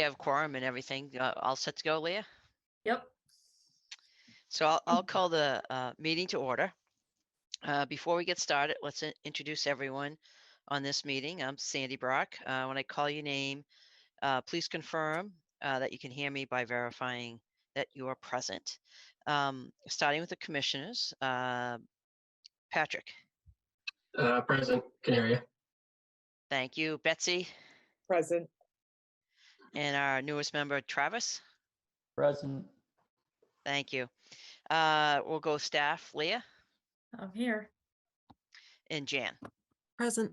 have quorum and everything. All set to go, Leah? Yep. So I'll call the meeting to order. Before we get started, let's introduce everyone on this meeting. I'm Sandy Brock. When I call your name, please confirm that you can hear me by verifying that you are present. Starting with the commissioners, Patrick. Present, can hear you. Thank you. Betsy. Present. And our newest member, Travis. Present. Thank you. We'll go staff, Leah I'm here. and Jan. Present.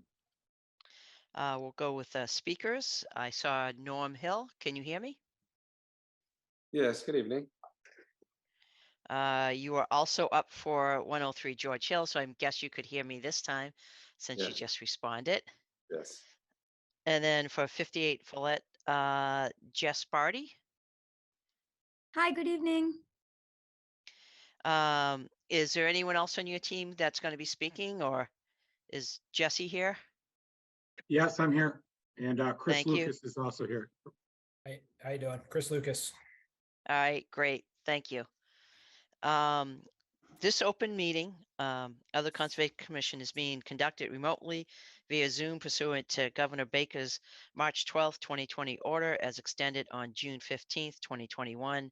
We'll go with speakers. I saw Norm Hill. Can you hear me? Yes, good evening. You are also up for 103 George Hill, so I guess you could hear me this time since you Yes. just responded. Yes. And then for 58 Follett, Jess Barty. Hi, good evening. Is there anyone else on your team that's going to be speaking, or is Jesse here? Yes, I'm here. And Chris Thank you. Lucas is also here. Hey, how you doing? Chris Lucas. All right, great. Thank you. This open meeting of the Conservation Commission is being conducted remotely via Zoom pursuant to Governor Baker's March 12th, 2020 order as extended on June 15th, 2021,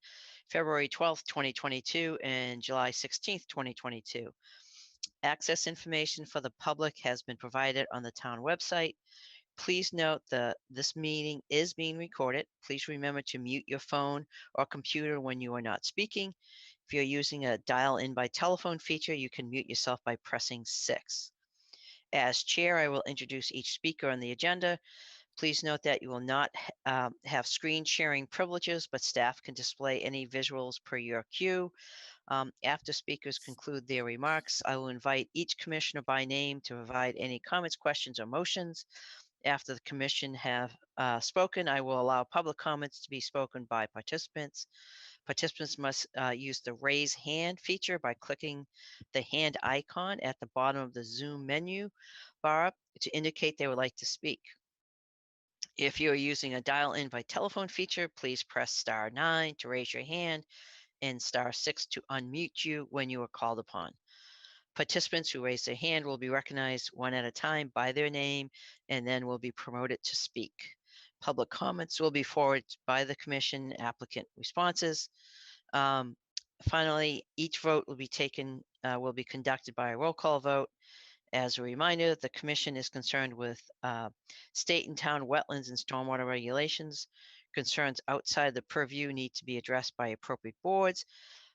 February 12th, 2022, and July 16th, 2022. Access information for the public has been provided on the town website. Please note that this meeting is being recorded. Please remember to mute your phone or computer when you are not speaking. If you're using a dial-in by telephone feature, you can mute yourself by pressing 6. As chair, I will introduce each speaker on the agenda. Please note that you will not have screen sharing privileges, but staff can display any visuals per your cue. After speakers conclude their remarks, I will invite each commissioner by name to provide any comments, questions, or motions. After the commission have spoken, I will allow public comments to be spoken by participants. Participants must use the raise hand feature by clicking the hand icon at the bottom of the Zoom menu bar to indicate they would like to speak. If you are using a dial-in by telephone feature, please press *9 to raise your hand and *6 to unmute you when you are called upon. Participants who raise their hand will be recognized one at a time by their name and then will be promoted to speak. Public comments will be forwarded by the commission applicant responses. Finally, each vote will be conducted by a roll call vote. As a reminder, the commission is concerned with state and town wetlands and stormwater regulations. Concerns outside the purview need to be addressed by appropriate boards.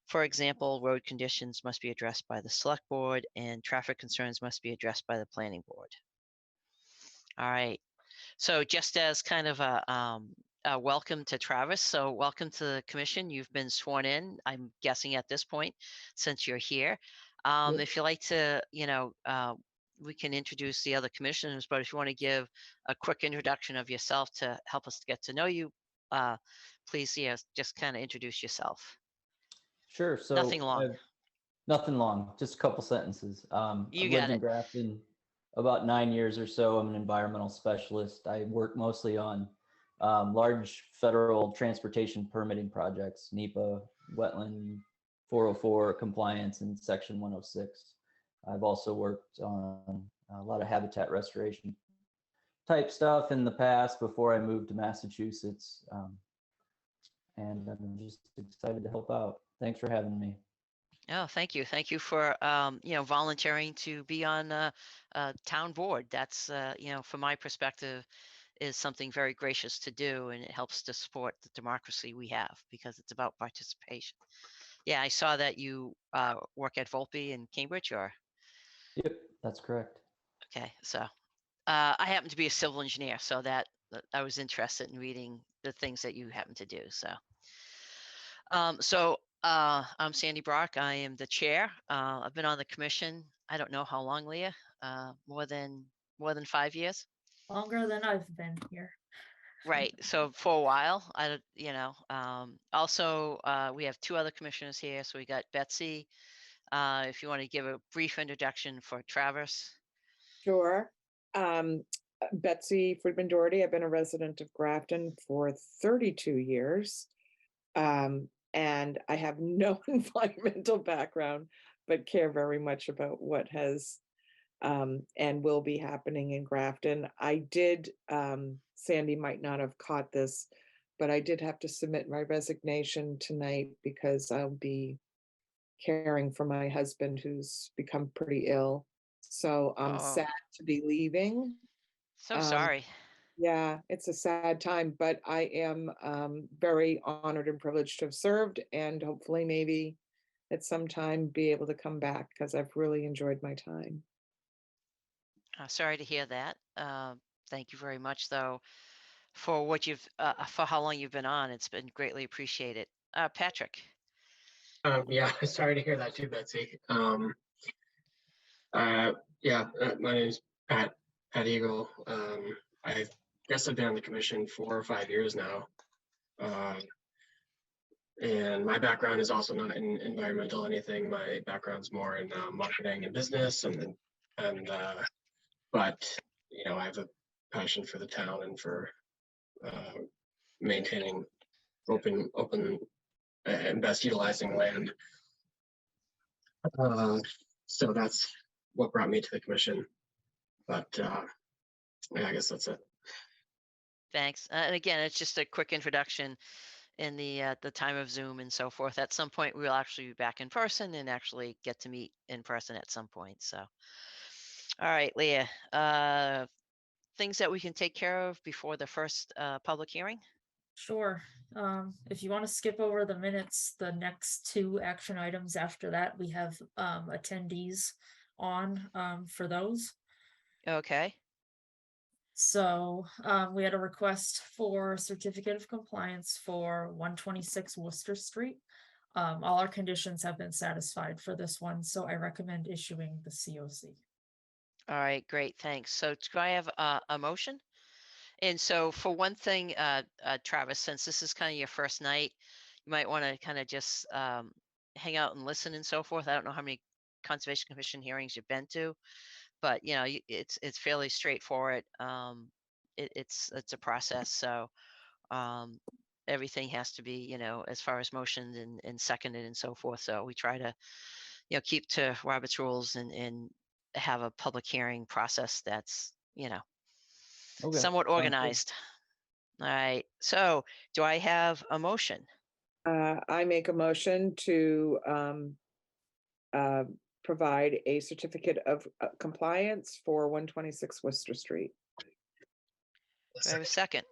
For example, road conditions must be addressed by the select board and traffic concerns must be addressed by the planning board. All right. So just as kind of a welcome to Travis. So welcome to the commission. You've been sworn in, I'm guessing at this point, since you're here. Yep. If you like to, we can introduce the other commissioners, but if you want to give a quick introduction of yourself to help us get to know you, please, just kind of introduce yourself. Sure. So Nothing long. Nothing long. Just a couple sentences. You I've got lived in it. Grafton about 9 years or so. I'm an environmental specialist. I work mostly on large federal transportation permitting projects, NEPA, wetland 404 compliance, and Section 106. I've also worked on a lot of habitat restoration type stuff in the past before I moved to Massachusetts. And I'm just excited to help out. Thanks for having me. Oh, thank you. Thank you for, volunteering to be on a town board. That's, from my perspective, is something very gracious to do, and it helps to support the democracy we have because it's about participation. Yeah, I saw that you work at Volpe in Cambridge, or? Yep, that's correct. Okay, so I happen to be a civil engineer, so that I was interested in reading the things that you happen to do. So, I'm Sandy Brock. I am the chair. I've been on the commission. I don't know how long, Leah. More than 5 years. Longer than I've been here. Right. So for a while, also, we have 2 other commissioners here. So we got Betsy. If you want to give a brief introduction for Travis. Sure. Betsy Friedman Doherty. I've been a resident of Grafton for 32 years. And I have no environmental background, but care very much about what has and will be happening in Grafton. I did, Sandy might not have caught this, but I did have to submit my resignation tonight because I'll be caring for my husband who's become pretty ill. So I'm Oh. sad to be leaving. So Um, sorry. Yeah, it's a sad time, but I am very honored and privileged to have served and hopefully maybe at some time be able to come back because I've really enjoyed my time. Sorry to hear that. Thank you very much, though, for what you've for how long you've been on. It's been greatly appreciated. Patrick. Yeah, sorry to hear that too, Betsy. Yeah, my name is Pat Eagle. I guess I've been on the commission 4 or 5 years now. And my background is also not in environmental anything. My background's more in marketing and business, but you know, I have a passion for the town and for maintaining open and best utilizing land. So that's what brought me to the commission. But yeah, I guess that's it. Thanks. And again, it's just a quick introduction in the time of Zoom and so forth. At some point, we'll actually be back in person and actually get to meet in person at some point. So, all right, Leah. Things that we can take care of before the first public hearing. Sure. If you want to skip over the minutes, the next two action items after that, we have attendees on for those. Okay. So we had a request for certificate of compliance for 126 Worcester Street. All our conditions have been satisfied for this one, so I recommend issuing the COC. All right. Great. Thanks. So, do I have a motion? And so, for one thing, Travis, since this is kind of your first night, you might want to kind of just hang out and listen and so forth. I don't know how many Conservation Commission hearings you've been to, but you know, it's fairly straightforward. It's a process, so everything has to be, you know, as far as motioned and seconded and so forth. So we try to, you know, keep to Robert's rules and have a public hearing process that's, you know, Okay. somewhat sounds good. organized. All right. So do I have a motion? I make a motion to provide a certificate of compliance for 126 Worcester Street. Do I have a second?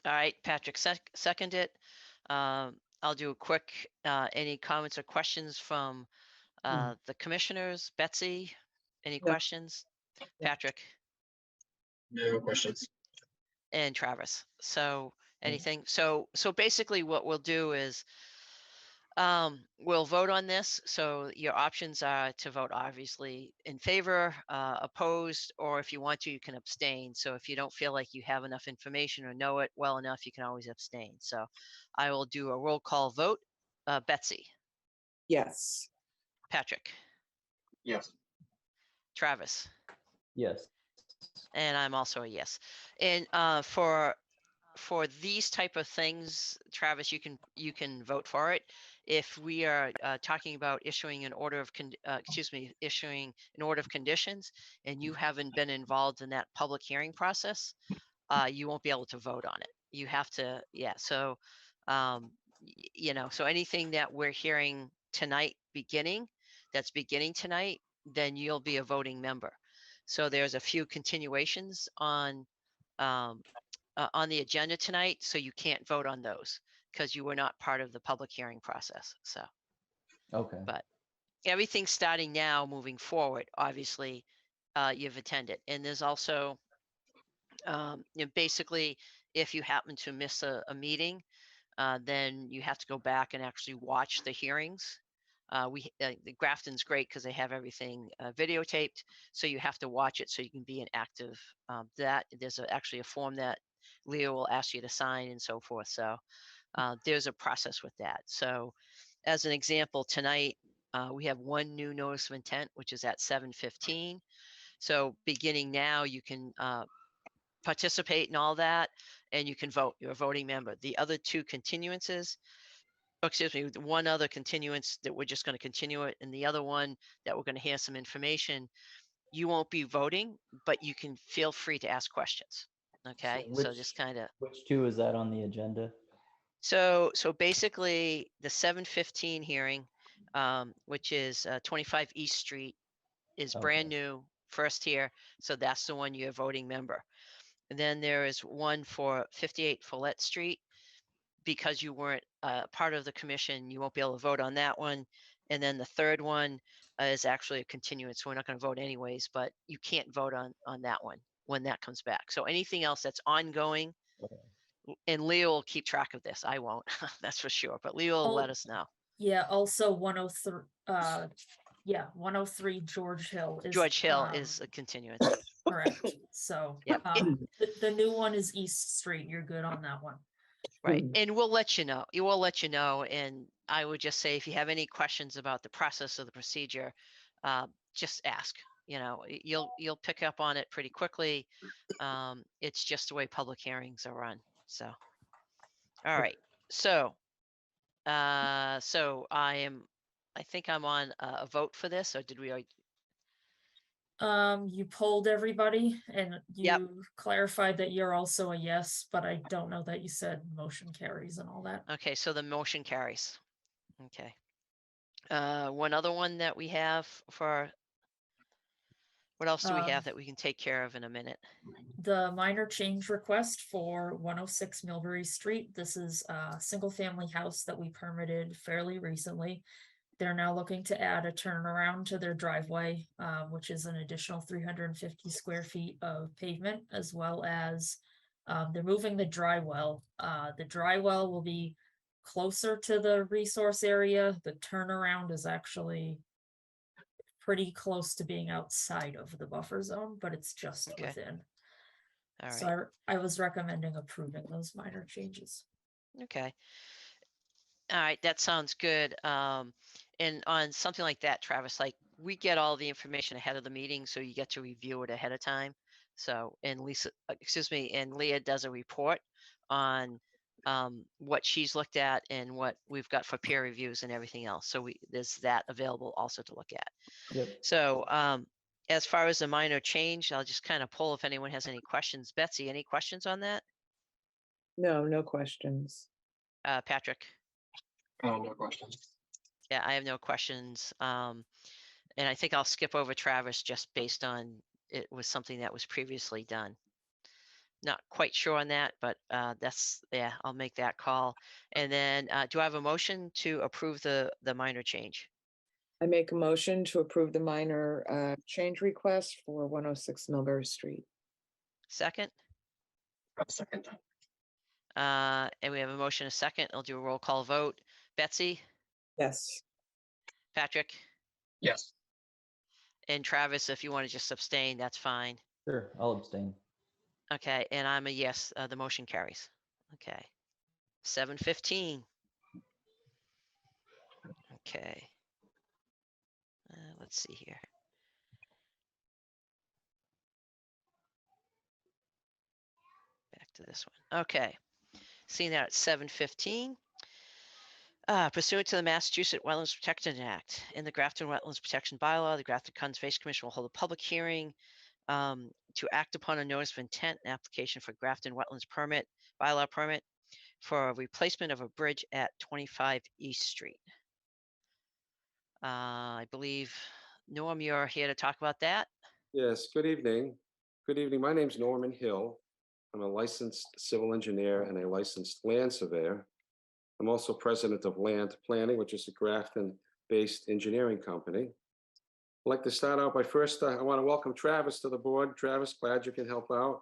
All right, Patrick second it. I'll do a quick, any comments or questions from the commissioners? Betsy, any No. questions? Patrick No questions. and Travis. So anything? So basically what we'll do is we'll vote on this. So your options are to vote obviously in favor, opposed, or if you want to, you can abstain. So if you don't feel like you have enough information or know it well enough, you can always abstain. So I will do a roll call vote. Betsy, Yes. Patrick, Yes. Travis, Yes. and I'm also a yes. And for these type of things, Travis, you can vote for it. If we are talking about issuing an order of issuing an order of conditions, and you haven't been involved in that public hearing process, you won't be able to vote on it. You have to, yeah. So, you know, so anything that we're hearing tonight, that's beginning tonight, then you'll be a voting member. So there's a few continuations on the agenda tonight, so you can't vote on those because you were not part of the public hearing process. So Okay. but everything starting now, moving forward, obviously, you've attended. And there's also, you know, basically, if you happen to miss a meeting, then you have to go back and actually watch the hearings. The Grafton's great because they have everything videotaped, so you have to watch it so you can be an active. That there's actually a form that Leo will ask you to sign and so forth. So there's a process with that. So as an example, tonight we have one new notice of intent, which is at 7:15. So beginning now, you can participate in all that, and you can vote. You're a voting member. The other two continuances, oh, excuse me, the one other continuance that we're just going to continue it, and the other one that we're going to hear some information, you won't be voting, but you can feel free to ask questions. Okay, so just kind of. Which two is that on the agenda? So basically, the 7:15 hearing, which is 25 East Street, is brand Okay. new, first here. So that's the one you're a voting member. And then there is one for 58 Follette Street. Because you weren't part of the commission, you won't be able to vote on that one. And then the third one is actually a continuance. So we're not going to vote anyways, but you can't vote on that one when that comes back. So anything else that's ongoing, Okay. and Leo will keep track of this. I won't, that's for sure. But Leo will Oh. let us know. Yeah, also 103, 103 George Hill is. George Hill is a continuance. Correct, so. Yep. The new one is East Street, you're good on that one. Right. And we'll let you know. You will let you know. And I would just say, if you have any questions about the process of the procedure, just ask. You know, you'll pick up on it pretty quickly. It's just the way public hearings are run. So, all right. So, I think I'm on a vote for this, or did we already? You polled everybody and Yep. you clarified that you're also a yes, but I don't know that you said motion carries and all that. Okay, so the motion carries. Okay. One other one that we have for, what else do we have that we can take care of in a minute? The minor change request for 106 Millbury Street. This is a single family house that we permitted fairly recently. They're now looking to add a turnaround to their driveway, which is an additional 350 square feet of pavement, as well as they're moving the dry well. The dry well will be closer to the resource area. The turnaround is actually pretty close to being outside of the buffer zone, but it's just Okay. within. All right. So I was recommending approving those minor changes. Okay. All right, that sounds good. And on something like that, Travis, like, we get all the information ahead of the meeting, so you get to review it ahead of time. So, and Lisa, and Leah does a report on what she's looked at and what we've got for peer reviews and everything else. So there's that available also to look at. Yep. So as far as the minor change, I'll just kind of pull if anyone has any questions. Betsy, any questions on that? No, no questions. Patrick? No questions. Yeah, I have no questions. And I think I'll skip over Travis just based on it was something that was previously done. Not quite sure on that, but I'll make that call. And then do I have a motion to approve the minor change? I make a motion to approve the minor change request for 106 Millbury Street. Second? Second. And we have a motion, a second. I'll do a roll call vote. Betsy? Yes. Patrick? Yes. And Travis, if you want to just abstain, that's fine. Sure, I'll abstain. Okay, and I'm a yes, the motion carries. Okay. 7:15. Okay. Let's see here. Back to this one. Okay. Seeing that at 7:15. Pursuant to the Massachusetts Wetlands Protection Act and the Grafton Wetlands Protection Bylaw, the Grafton Conservation Commission will hold a public hearing to act upon a notice of intent and application for Grafton Wetlands permit, bylaw permit for a replacement of a bridge at 25 East Street. I believe, Norm, you're here to talk about that. Yes, good evening. Good evening. My name's Norman Hill. I'm a licensed civil engineer and a licensed land surveyor. I'm also president of Land Planning, which is a Grafton-based engineering company. I'd like to start out by first, I want to welcome Travis to the board. Travis, glad you can help out.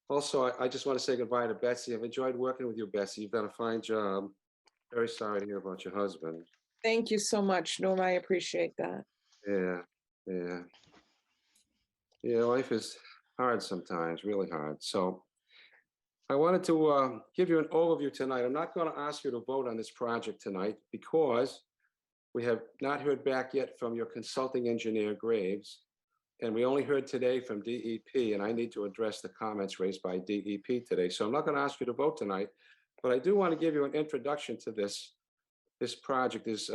Also, I just want to say goodbye to Betsy. I've enjoyed working with you, Betsy. You've done a fine job. Very sorry to hear about your husband. Thank you so much, Norm. I appreciate that. Yeah, life is hard sometimes, really hard. So I wanted to give you an overview tonight. I'm not going to ask you to vote on this project tonight because we have not heard back yet from your consulting engineer, Graves. And we only heard today from DEP, and I need to address the comments raised by DEP today. So I'm not going to ask you to vote tonight, but I do want to give you an introduction to this project. This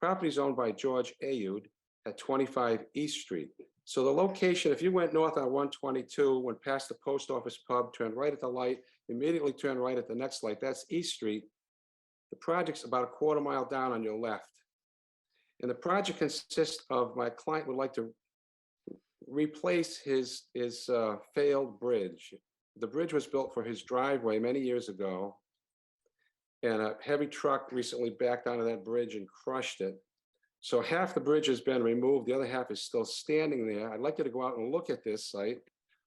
property is owned by George Ayud at 25 East Street. So the location, if you went north on 122, went past the post office pub, turned right at the light, immediately turn right at the next light, that's East Street. The project's about a quarter mile down on your left. And the project consists of, my client would like to replace his failed bridge. The bridge was built for his driveway many years ago, and a heavy truck recently backed onto that bridge and crushed it. So half the bridge has been removed, the other half is still standing there. I'd like you to go out and look at this site,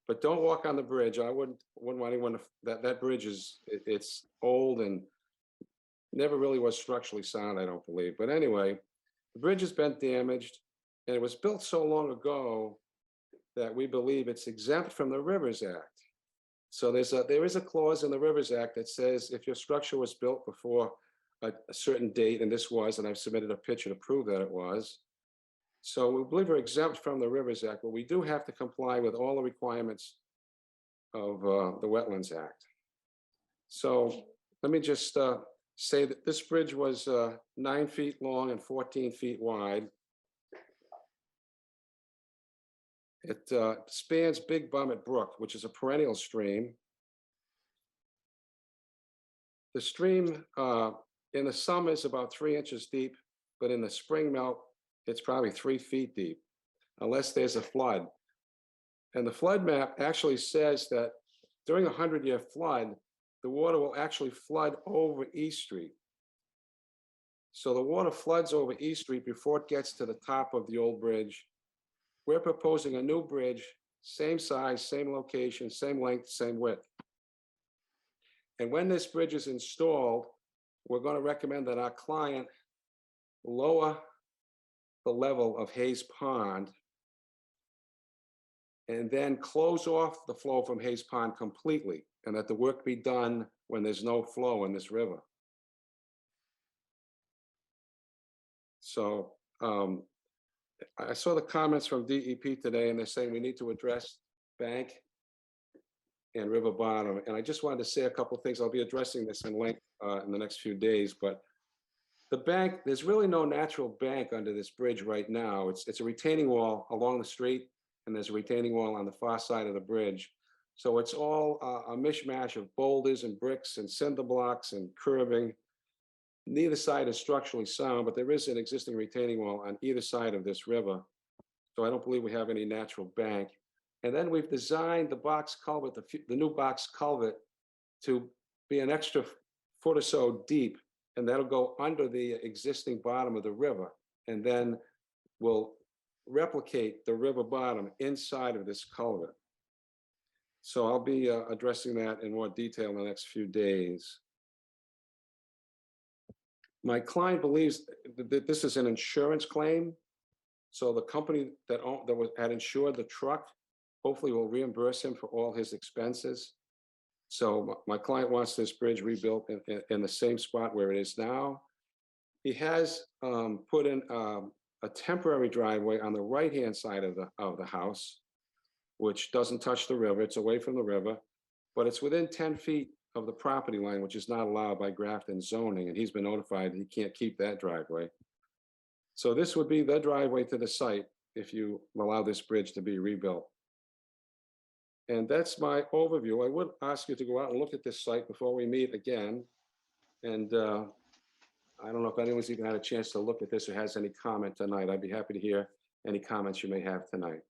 but don't walk on the bridge. I wouldn't want anyone to, that bridge is, it's old and never really was structurally sound, I don't believe. But anyway, the bridge has been damaged, and it was built so long ago that we believe it's exempt from the Rivers Act. So there is a clause in the Rivers Act that says if your structure was built before a certain date, and this was, and I've submitted a picture to prove that it was. So we believe we're exempt from the Rivers Act, but we do have to comply with all the requirements of the Wetlands Act. So let me just say that this bridge was 9 feet long and 14 feet wide. It spans Big Bummit Brook, which is a perennial stream. The stream in the summer is about 3 inches deep, but in the spring melt, it's probably 3 feet deep, unless there's a flood. And the flood map actually says that during a 100-year flood, the water will actually flood over East Street. So the water floods over East Street before it gets to the top of the old bridge. We're proposing a new bridge, same size, same location, same length, same width. And when this bridge is installed, we're going to recommend that our client lower the level of Hayes Pond and then close off the flow from Hayes Pond completely, and that the work be done when there's no flow in this river. So I saw the comments from DEP today, and they're saying we need to address bank and river bottom. And I just wanted to say a couple of things. I'll be addressing this in length in the next few days, but the bank, there's really no natural bank under this bridge right now. It's a retaining wall along the street, and there's a retaining wall on the far side of the bridge. So it's all a mishmash of boulders and bricks and cinder blocks and curbing. Neither side is structurally sound, but there is an existing retaining wall on either side of this river. So I don't believe we have any natural bank. And then we've designed the box culvert, the new box culvert, to be an extra foot or so deep, and that'll go under the existing bottom of the river. And then we'll replicate the river bottom inside of this culvert. So I'll be addressing that in more detail in the next few days. My client believes that this is an insurance claim. So the company that had insured the truck hopefully will reimburse him for all his expenses. So my client wants this bridge rebuilt in the same spot where it is now. He has put in a temporary driveway on the right-hand side of the house, which doesn't touch the river. It's away from the river, but it's within 10 feet of the property line, which is not allowed by Grafton zoning, and he's been notified he can't keep that driveway. So this would be the driveway to the site if you allow this bridge to be rebuilt. And that's my overview. I would ask you to go out and look at this site before we meet again. And I don't know if anyone's even had a chance to look at this or has any comment tonight. I'd be happy to hear any comments you may have tonight.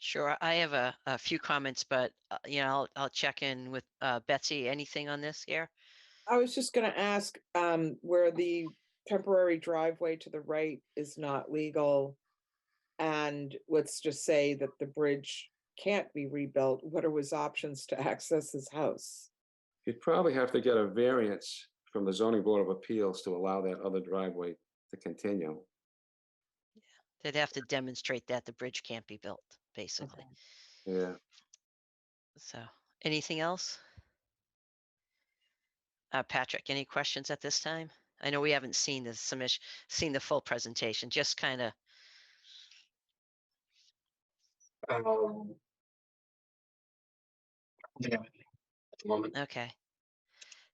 Sure, I have a few comments, but I'll check in with Betsy. Anything on this here? I was just gonna ask, where the temporary driveway to the right is not legal, and let's just say that the bridge can't be rebuilt, what are his options to access his house? You'd probably have to get a variance from the Zoning Board of Appeals to allow that other driveway to continue. They'd have to demonstrate that the bridge can't be built, basically. Okay. Yeah. So, anything else? Patrick, any questions at this time? I know we haven't seen the submission, seen the full presentation, just kind of. I don't think I have anything at the moment. Okay.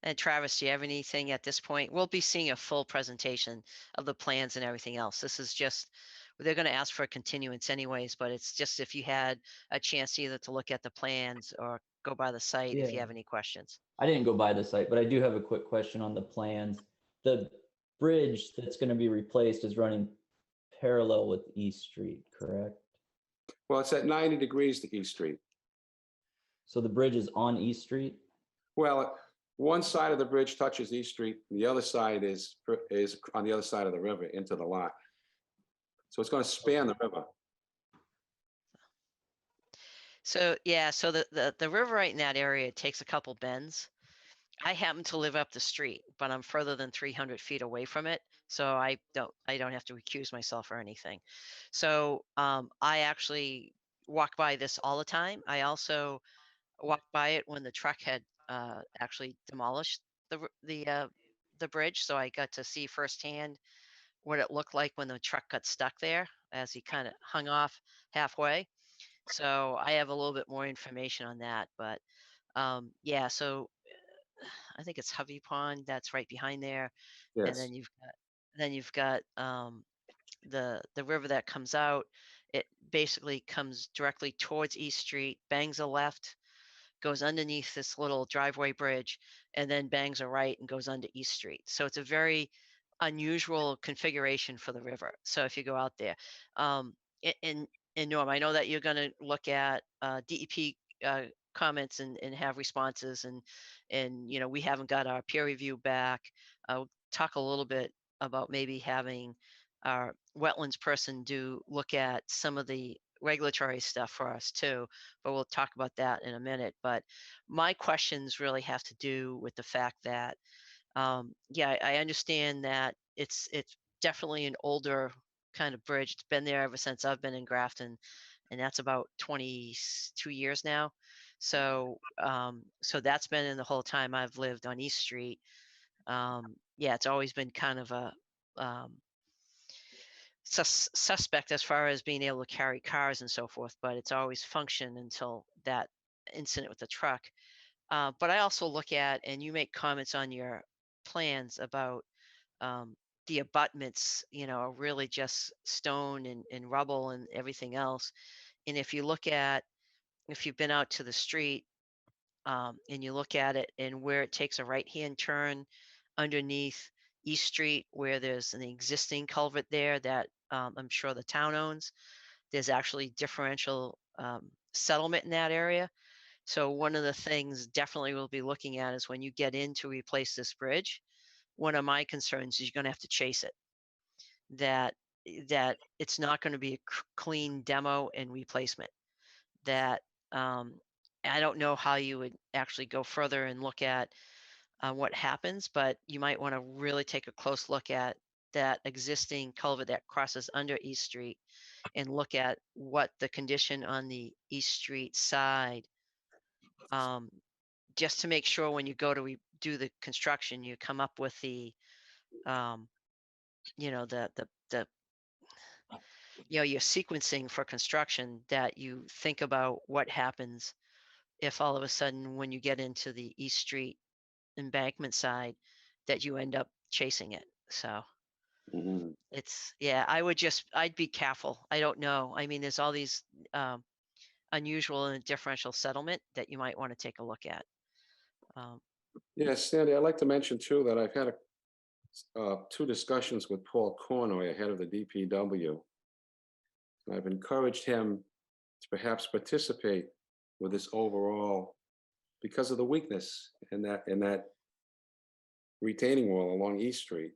And Travis, do you have anything at this point? We'll be seeing a full presentation of the plans and everything else. This is just, they're going to ask for a continuance anyways, but it's just if you had a chance either to look at the plans or go by the site if you Yeah. have any questions. I didn't go by the site, but I do have a quick question on the plans. The bridge that's going to be replaced is running parallel with East Street, correct? Well, it's at 90 degrees to East Street. So the bridge is on East Street? Well, one side of the bridge touches East Street, and the other side is on the other side of the river into the lot. So it's going to span the river. So yeah, so the river right in that area takes a couple bends. I happen to live up the street, but I'm further than 300 feet away from it, so I don't have to recuse myself or anything. So I actually walk by this all the time. I also walked by it when the truck had actually demolished the bridge, so I got to see firsthand what it looked like when the truck got stuck there as he kind of hung off halfway. So I have a little bit more information on that, but yeah, so I think it's Hovey Pond that's right behind there, and Yes. then you've got the river that comes out. It basically comes directly towards East Street, bangs a left, goes underneath this little driveway bridge, and then bangs a right and goes onto East Street. So it's a very unusual configuration for the river. So if you go out there, um, in Norm, I know that you're going to look at DEP comments and have responses, and we haven't got our peer review back. I'll talk a little bit about maybe having our wetlands person look at some of the regulatory stuff for us too, but we'll talk about that in a minute. But my questions really have to do with the fact that, yeah, I understand that it's definitely an older kind of bridge. It's been there ever since I've been in Grafton, and that's about 22 years now. So that's been in the whole time I've lived on East Street. Yeah, it's always been kind of a um, suspect as far as being able to carry cars and so forth, but it's always functioned until that incident with the truck. But I also look at, and you make comments on your plans about the abutments, are really just stone and rubble and everything else. And if you've been out to the street and you look at it and where it takes a right-hand turn underneath East Street, where there's an existing culvert there that I'm sure the town owns, there's actually differential settlement in that area. So one of the things definitely we'll be looking at is when you get in to replace this bridge, one of my concerns is you're going to have to chase it. That it's not going to be a clean demo and replacement. That I don't know how you would actually go further and look at what happens, but you might want to really take a close look at that existing culvert that crosses under East Street and look at what the condition on the East Street side, just to make sure when you go to do the construction, you come up with um, the your sequencing for construction, that you think about what happens if all of a sudden when you get into the East Street embankment side that you end up chasing it. So Mhm. yeah, I'd be careful. I don't know. I mean, there's all these unusual and differential settlement that you might want to take a look at. Yes, Sandy, I'd like to mention too that I've had two discussions with Paul Cornoy, head of the DPW. And I've encouraged him to perhaps participate with this overall because of the weakness in that retaining wall along East Street.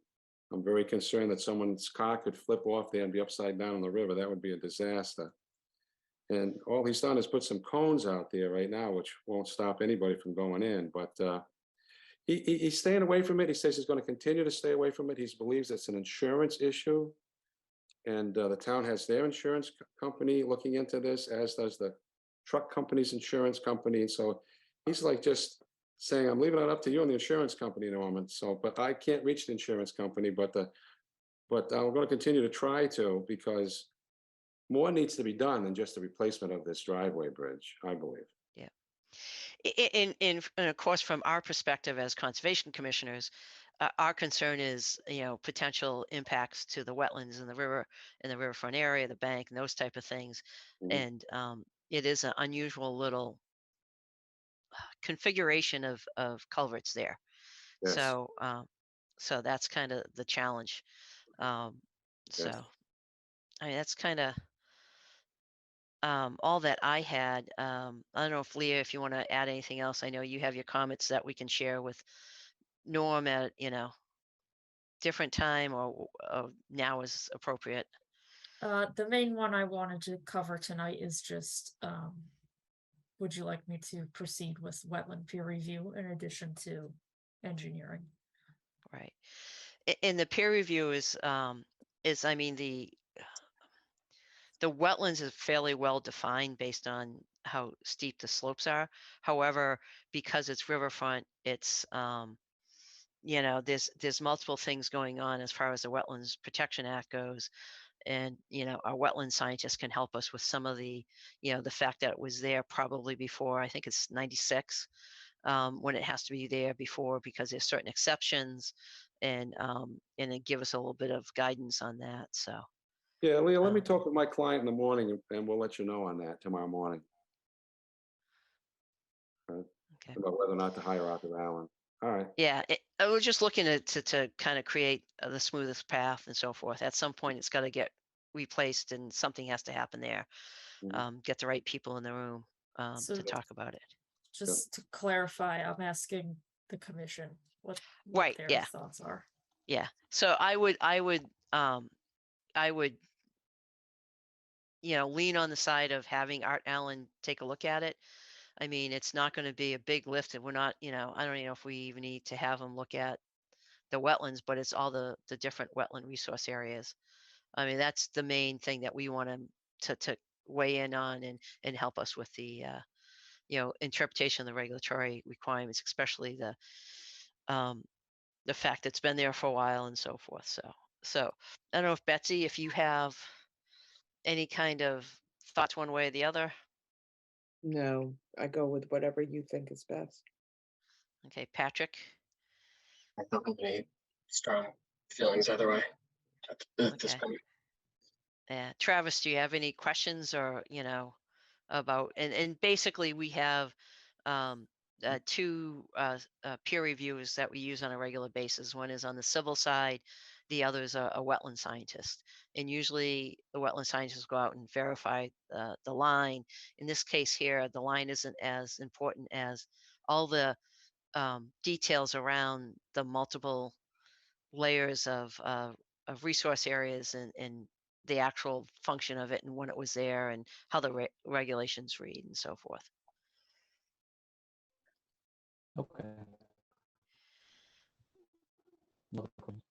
I'm very concerned that someone's car could flip off there and be upside down in the river. That would be a disaster. And all he's done is put some cones out there right now, which won't stop anybody from going in. But he's staying away from it. He says he's going to continue to stay away from it. He believes it's an insurance issue. And the town has their insurance company looking into this, as does the truck company's insurance company. And so he's like just saying, I'm leaving it up to you and the insurance company, Norman. So, but I can't reach the insurance company, but I'm going to continue to try to, because more needs to be done than just the replacement of this driveway bridge, I believe. And of course, from our perspective as conservation commissioners, our concern is, potential impacts to the wetlands and the river and the riverfront area, the bank, and those type of things. Mhm. And it is an unusual little configuration of culverts there. Yes. So that's kind of the challenge. Um, so Yes. I mean, that's kind of all that I had. I don't know if Leah, if you want to add anything else. I know you have your comments that we can share with Norm at, different time or now is appropriate. The main one I wanted to cover tonight is just, would you like me to proceed with wetland peer review in addition to engineering? Right. And the peer review is, I mean, the wetlands is fairly well defined based on how steep the slopes are. However, because it's riverfront, it's, there's multiple things going on as far as the Wetlands Protection Act goes. And, our wetland scientists can help us with some of the, the fact that it was there probably before, I think it's 96, when it has to be there before because there's certain exceptions and it give us a little bit of guidance on that. So, Yeah, Leah, let me Um, talk with my client in the morning and we'll let you know on that tomorrow morning. okay. About whether or not to hire Arthur Allen. All right. Yeah, I was just looking to kind of create the smoothest path and so forth. At some point, it's got to get replaced, and something has to happen there. Mhm. Get the right people in the room So to talk about it. just to clarify, I'm asking the commission what Right. their Yeah. thoughts are. Yeah. So I would, lean on the side of having Art Allen take a look at it. I mean, it's not going to be a big lift, and we're not, I don't even know if we even need to have him look at the wetlands, but it's all the different wetland resource areas. I mean, that's the main thing that we want him to weigh in on and help us with the interpretation of the regulatory requirements, especially the fact that it's been there for a while and so forth. So I don't know if Betsy, if you have any kind of thoughts one way or the other. No, I go with whatever you think is best. Okay, Patrick. I don't have any strong feelings either way at this Okay. point. Travis, do you have any questions or, about, and basically we have two peer reviews that we use on a regular basis. One is on the civil side, the other is a wetland scientist. And usually the wetland scientists go out and verify the line. In this case here, the line isn't as important as all the details around the multiple layers of resource areas and the actual function of it and when it was there and how the regulations read and so forth. Okay. No problem.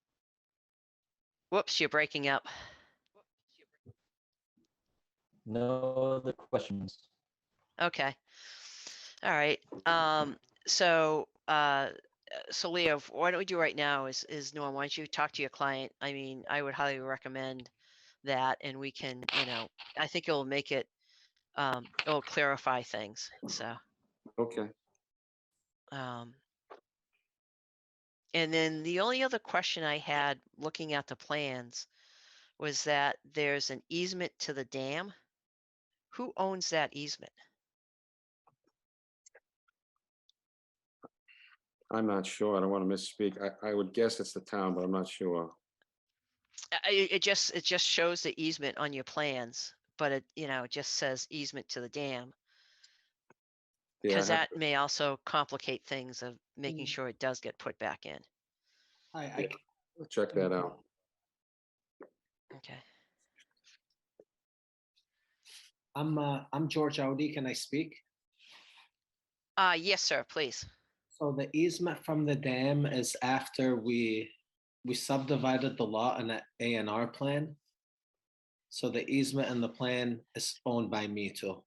Whoops, you're breaking up. No other questions. Okay. All right. So Leo, why don't we do right now is Norm, why don't you talk to your client? I mean, I would highly recommend that, and we can, I think it'll make it, it'll clarify things. So, Okay. um, and then the only other question I had looking at the plans was that there's an easement to the dam. Who owns that easement? I'm not sure. I don't want to misspeak. I would guess it's the town, but I'm not sure. It just shows the easement on your plans, but it just says easement to the dam. Yeah, Because that may also complicate things of making Mm. sure it does get put back in. I I'll check that out. Okay. I'm George Audi. Can I speak? Yes, sir, please. So the easement from the dam is after we subdivided the lot in an A&R plan. So the easement and the plan is owned by me too.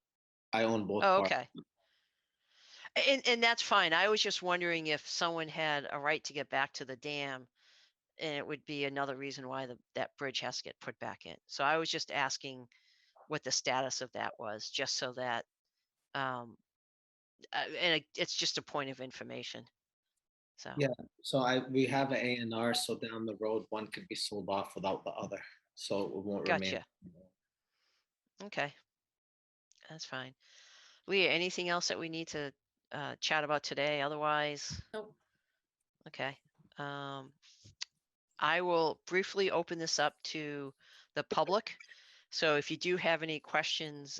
I own both Oh, parts. okay. And that's fine. I was just wondering if someone had a right to get back to the dam, and it would be another reason why that bridge has to get put back in. So I was just asking what the status of that was, just so that, it's just a point of information. So, Yeah. So we have an A&R, so down the road, one could be sold off without the other, so it won't remain. gotcha. Okay. That's fine. Leah, anything else that we need to chat about today? Otherwise, Nope. okay. I will briefly open this up to the public. So if you do have any questions,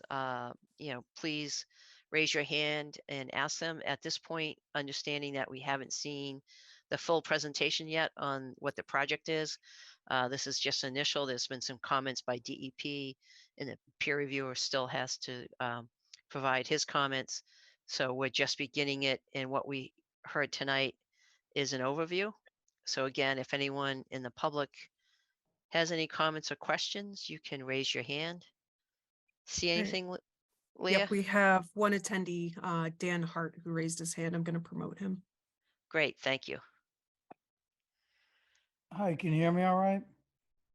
please raise your hand and ask them. At this point, understanding that we haven't seen the full presentation yet on what the project is. This is just initial. There's been some comments by DEP, and the peer reviewer still has to provide his comments. So we're just beginning it, and what we heard tonight is an overview. So again, if anyone in the public has any comments or questions, you can raise your hand. See anything, Leah? Yep, we have one attendee, Dan Hart, who raised his hand. I'm going to promote him. Great, thank you. Hi, can you hear me all right?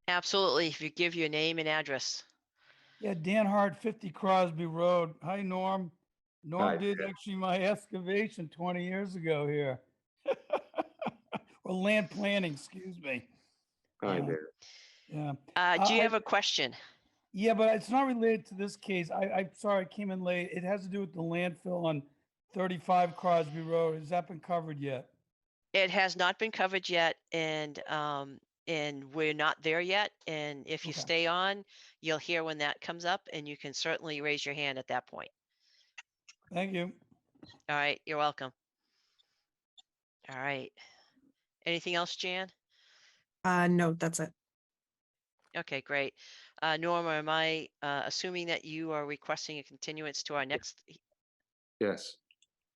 Absolutely. If you give your name and address. Yeah, Dan Hart, 50 Crosby Road. Hi, Norm. Norm Hi. did actually my excavation 20 years ago here. Or land planning, excuse me. Hi Yeah. there. Yeah. Do you have a question? Yeah, but it's not related to this case. I'm sorry, I came in late. It has to do with the landfill on 35 Crosby Road. Has that been covered yet? It has not been covered yet, and we're not there yet. And if you Okay. stay on, you'll hear when that comes up, and you can certainly raise your hand at that point. Thank you. All right, you're welcome. All right. Anything else, Jan? No, that's it. Okay, great. Norma, am I assuming that you are requesting a continuance to our next, Yes,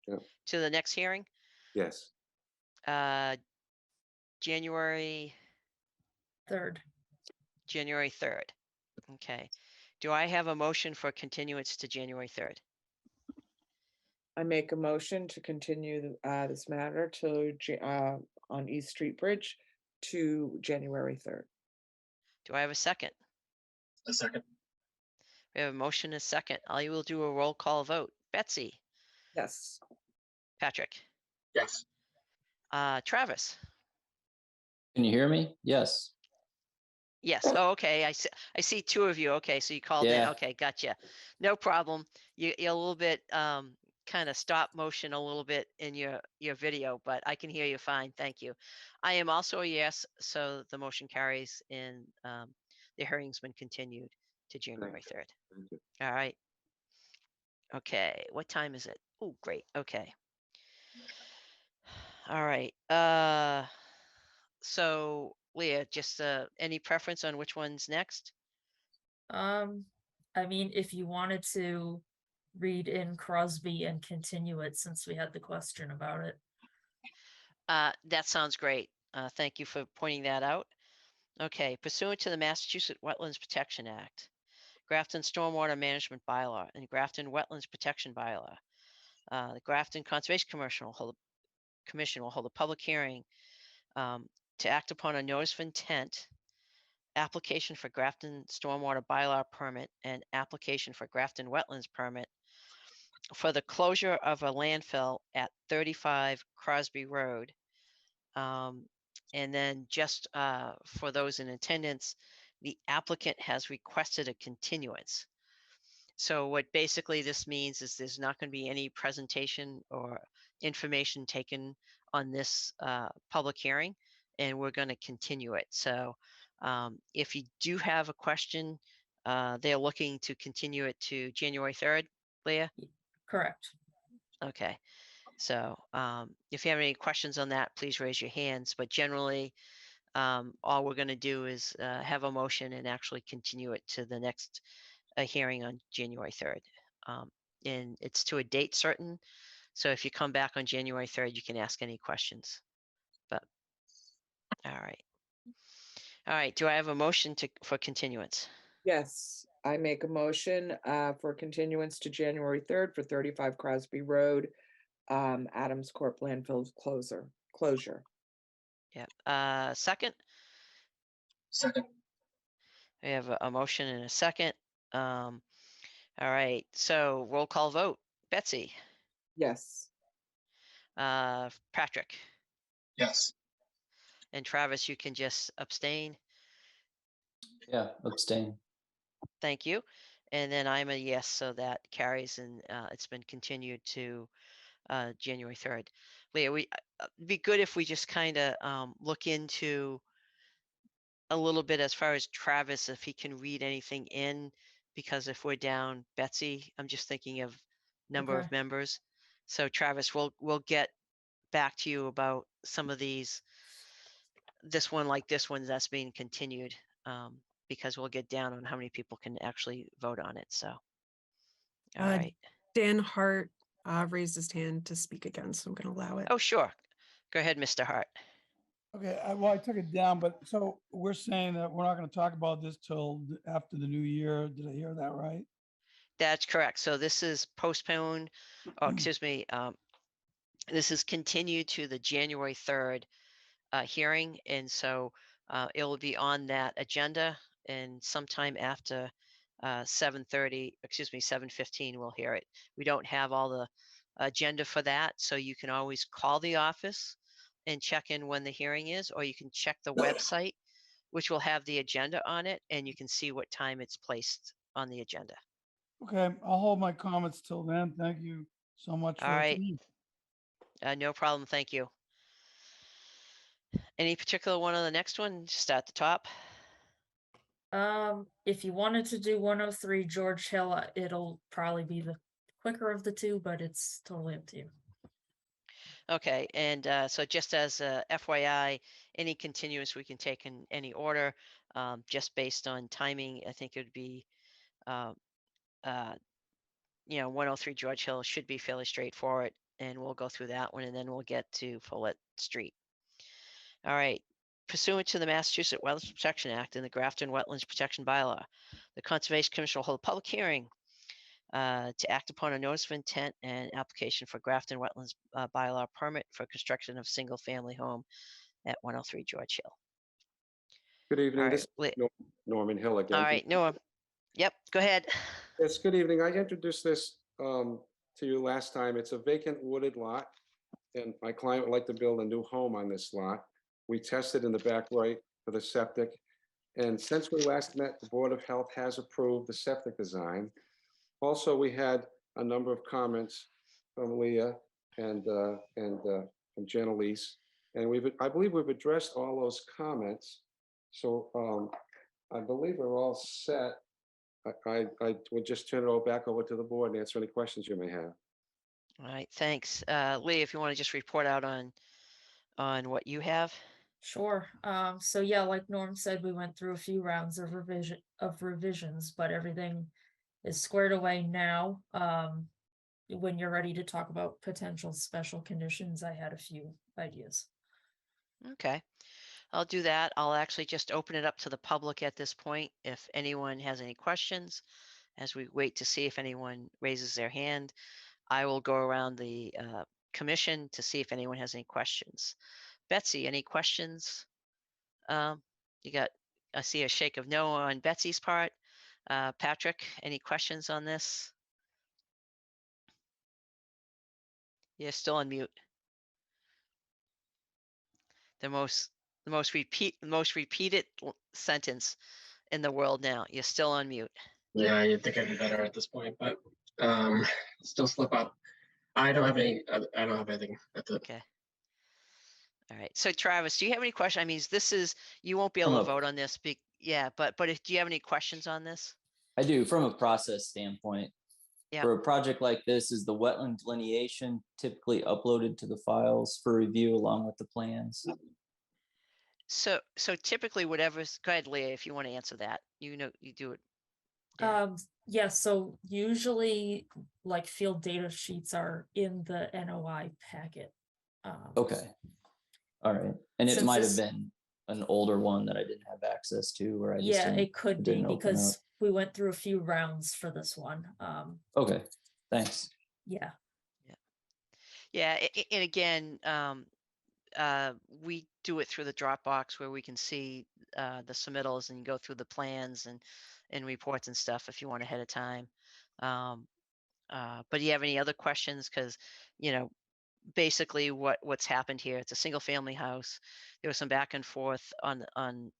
to the next hearing? yes. January 3rd. 3rd. Okay. Do I have a motion for continuance to January 3rd? I make a motion to continue this matter on East Street Bridge to January 3rd. Do I have a second? A second. We have a motion and a second. I will do a roll call vote. Betsy, Yes. Patrick, Yes. Travis. Can you hear me? Yes. Yes. Oh, okay. I see two of you. Okay, so you called in. Yeah. Okay, gotcha. No problem. You're a little bit kind of stop motion a little bit in your video, but I can hear you fine. Thank you. I am also a yes, so the motion carries, and the hearing's been continued to January 3rd. Thank you. All right. Okay. What time is it? Oh, great. Okay. All right. So Leah, just any preference on which one's next? I mean, if you wanted to read in Crosby and continue it, since we had the question about it. That sounds great. Thank you for pointing that out. Okay, pursuant to the Massachusetts Wetlands Protection Act, Grafton Stormwater Management Bylaw, and Grafton Wetlands Protection Bylaw, the Grafton Conservation Commission will hold a public hearing to act upon a notice of intent, application for Grafton Stormwater Bylaw permit, and application for Grafton Wetlands permit for the closure of a landfill at 35 Crosby Road. And then just for those in attendance, the applicant has requested a continuance. So what basically this means is there's not going to be any presentation or information taken on this public hearing, and we're going to continue it. So if you do have a question, they're looking to continue it to January 3rd, Leah? Correct. Okay. So if you have any questions on that, please raise your hands. But generally, all we're going to do is have a motion and actually continue it to the next hearing on January 3rd. And it's to a date certain. So if you come back on January 3rd, you can ask any questions. But all right. All right. Do I have a motion for continuance? Yes, I make a motion for continuance to January 3rd for 35 Crosby Road, Adams Corp landfill closure. Yeah. Second? Second. We have a motion and a second. All right, so roll call vote. Betsy, Yes. Patrick, Yes. and Travis, you can just abstain. Yeah, abstain. Thank you. And then I'm a yes, so that carries, and it's been continued to January 3rd. Leah, it'd be good if we just kind of look into a little bit as far as Travis, if he can read anything in, because if we're down Betsy, I'm just thinking of number Okay. of members. So Travis, we'll get back to you about some of these. This one, like this one, that's being continued, because we'll get down on how many people can actually vote on it. So, all Uh, right. Dan Hart raised his hand to speak again, so I'm going to allow it. Oh, sure. Go ahead, Mr. Hart. Okay, well, I took it down, but so we're saying that we're not gonna talk about this till after the new year. Did I hear that right? That's correct. So this is postponed, oh, excuse me, this is continued to the January 3rd hearing. And so it will be on that agenda, and sometime after 7:30, excuse me, 7:15, we'll hear it. We don't have all the agenda for that, so you can always call the office and check in when the hearing is, or you can check the website, which will have the agenda on it, and you can see what time it's placed on the agenda. Okay, I'll hold my comments till then. Thank you so much for All the right. time. No problem. Thank you. Any particular one on the next one? Just at the top. If you wanted to do 103 George Hill, it'll probably be the quicker of the two, but it's totally up to you. Okay, and so just as a FYI, any continuous we can take in any order, just based on timing. I think it would be, uh, 103 George Hill should be fairly straightforward, and we'll go through that one, and then we'll get to Follett Street. All right. Pursuant to the Massachusetts Wetlands Protection Act and the Grafton Wetlands Protection Bylaw, the Conservation Commission will hold a public hearing to act upon a notice of intent and application for Grafton Wetlands Bylaw permit for construction of single-family home at 103 George Hill. Good All evening. right, This is Norman Hill again. all right, Noah. Yep, go ahead. Yes, good evening. I introduced this to you last time. It's a vacant wooded lot, and my client would like to build a new home on this lot. We tested in the back right for the septic, and since we last met, the Board of Health has approved the septic design. Also, we had a number of comments from Leah and from Janelise, and I believe we've addressed all those comments. So I believe we're all set. I would just turn it all back over to the board and answer any questions you may have. All right, thanks. Lee, if you want to just report out on what you have. Sure. So yeah, like Norm said, we went through a few rounds of revisions, but everything is squared away now. When you're ready to talk about potential special conditions, I had a few ideas. Okay, I'll do that. I'll actually just open it up to the public at this point. If anyone has any questions, as we wait to see if anyone raises their hand, I will go around the commission to see if anyone has any questions. Betsy, any questions? You got, I see a shake of no on Betsy's part. Patrick, any questions on this? You're still on mute. The most repeated sentence in the world now. You're still on mute. Yeah, you'd think I'd be better at this point, but still slip up. I don't have anything. That's it. Okay. All right. So Travis, do you have any questions? I mean, you won't be able to vote on this. Yeah, but do you have any questions on this? I do, from a process standpoint. Yeah. For a project like this, is the wetland delineation typically uploaded to the files for review along with the plans? So typically whatever's, go ahead, Leah, if you want to answer that. You do it. Yeah, so usually like field data sheets are in the NOI packet. Okay. All right. And it Since might this- have been an older one that I didn't have access to, or I just Yeah, didn't, it could be didn't open because up. we went through a few rounds for this one. Okay, thanks. Yeah. Yeah, and again, we do it through the Dropbox where we can see the submittals and go through the plans, and reports and stuff if you want ahead of time. But do you have any other questions? Because, basically what's happened here, it's a single family house. There was some back and forth on um,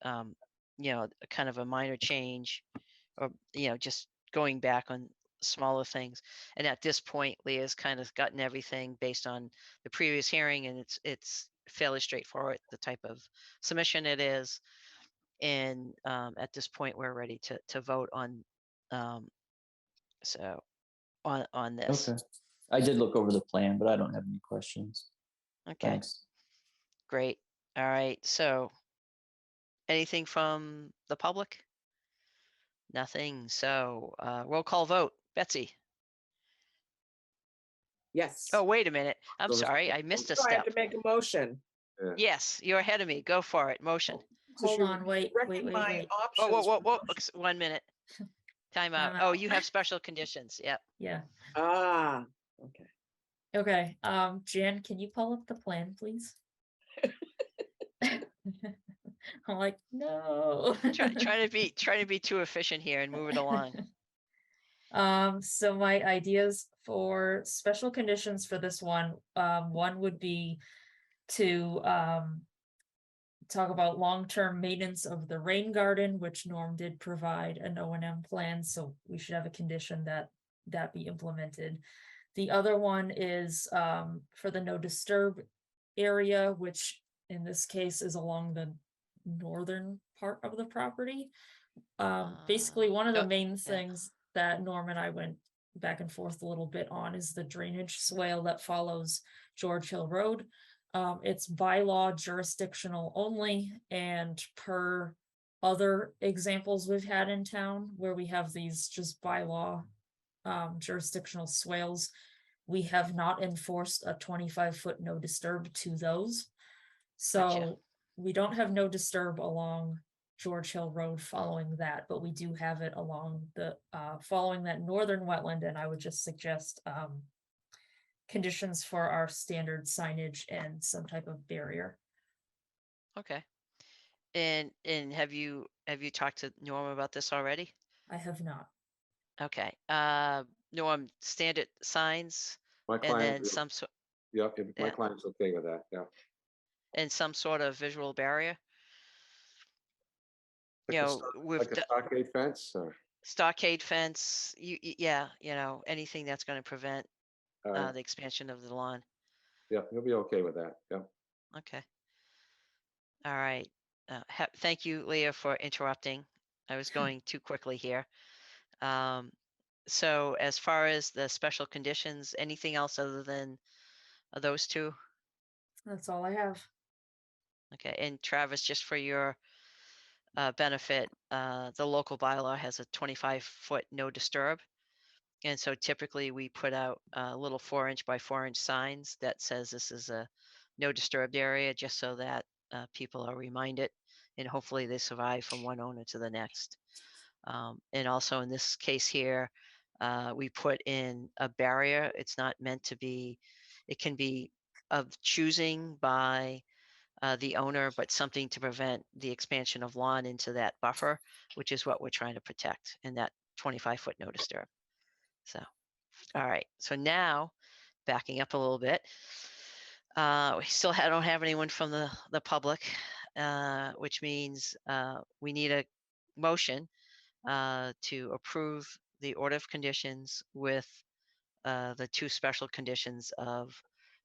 kind of a minor change, or just going back on smaller things. And at this point, Leah's kind of gotten everything based on the previous hearing, and it's fairly straightforward, the type of submission it is. And at this point, we're ready to vote on so on this. Okay. I did look over the plan, but I don't have any questions. Okay, Thanks. great. All right. So anything from the public? Nothing. So roll call vote. Betsy. Yes. Oh, wait a minute. I'm So this- sorry. I missed a So I have step. to make a motion. Yes, you're ahead of me. Go for it. Motion. So Hold should on, we wait. reckon my Whoa, options whoa, whoa, for whoa. motion? 1 minute. Time out. Time Oh, out. you have special conditions. Yep. Yeah. Ah, okay. Okay, Jan, can you pull up the plan, please? I'm like, no. Try to be too efficient here and move it along. So my ideas for special conditions for this one would be to talk about long-term maintenance of the rain garden, which Norm did provide an O&M plan, so we should have a condition that be implemented. The other one is for the no disturb area, which in this case is along the northern part of the property. Basically, one of the main things that Norm and I went back and forth a little bit on is the drainage swale that follows George Hill Road. It's bylaw jurisdictional only, and per other examples we've had in town where we have these just bylaw jurisdictional swales, we have not enforced a 25-foot no disturb to those. So Gotcha. we don't have no disturb along George Hill Road following that, but we do have it along the following that northern wetland, and I would just suggest conditions for our standard signage and some type of barrier. Okay. And have you talked to Norm about this already? I have not. Okay. Norm, standard signs My and client, then some sort yeah, my yeah. client's okay with that, yeah. and some sort of visual barrier. Like a like a stockade fence or? Stockade fence, yeah, anything that's going to prevent Uh, the expansion of the lawn. yeah, he'll be okay with that, yeah. Okay. All right. Thank you, Leah, for interrupting. I was going too quickly here. So as far as the special conditions, anything else other than those two? That's all I have. Okay. And Travis, just for your benefit, the local bylaw has a 25-foot no disturb. And so typically we put out little 4-inch by 4-inch signs that says this is a no disturbed area, just so that people are reminded, and hopefully they survive from one owner to the next. And also in this case here, we put in a barrier. It's not meant to be, it can be of choosing by the owner, but something to prevent the expansion of lawn into that buffer, which is what we're trying to protect in that 25-foot no disturb. So, all right. So now, backing up a little bit, we still don't have anyone from the public, which means we need a motion to approve the order of conditions with the 2 special conditions of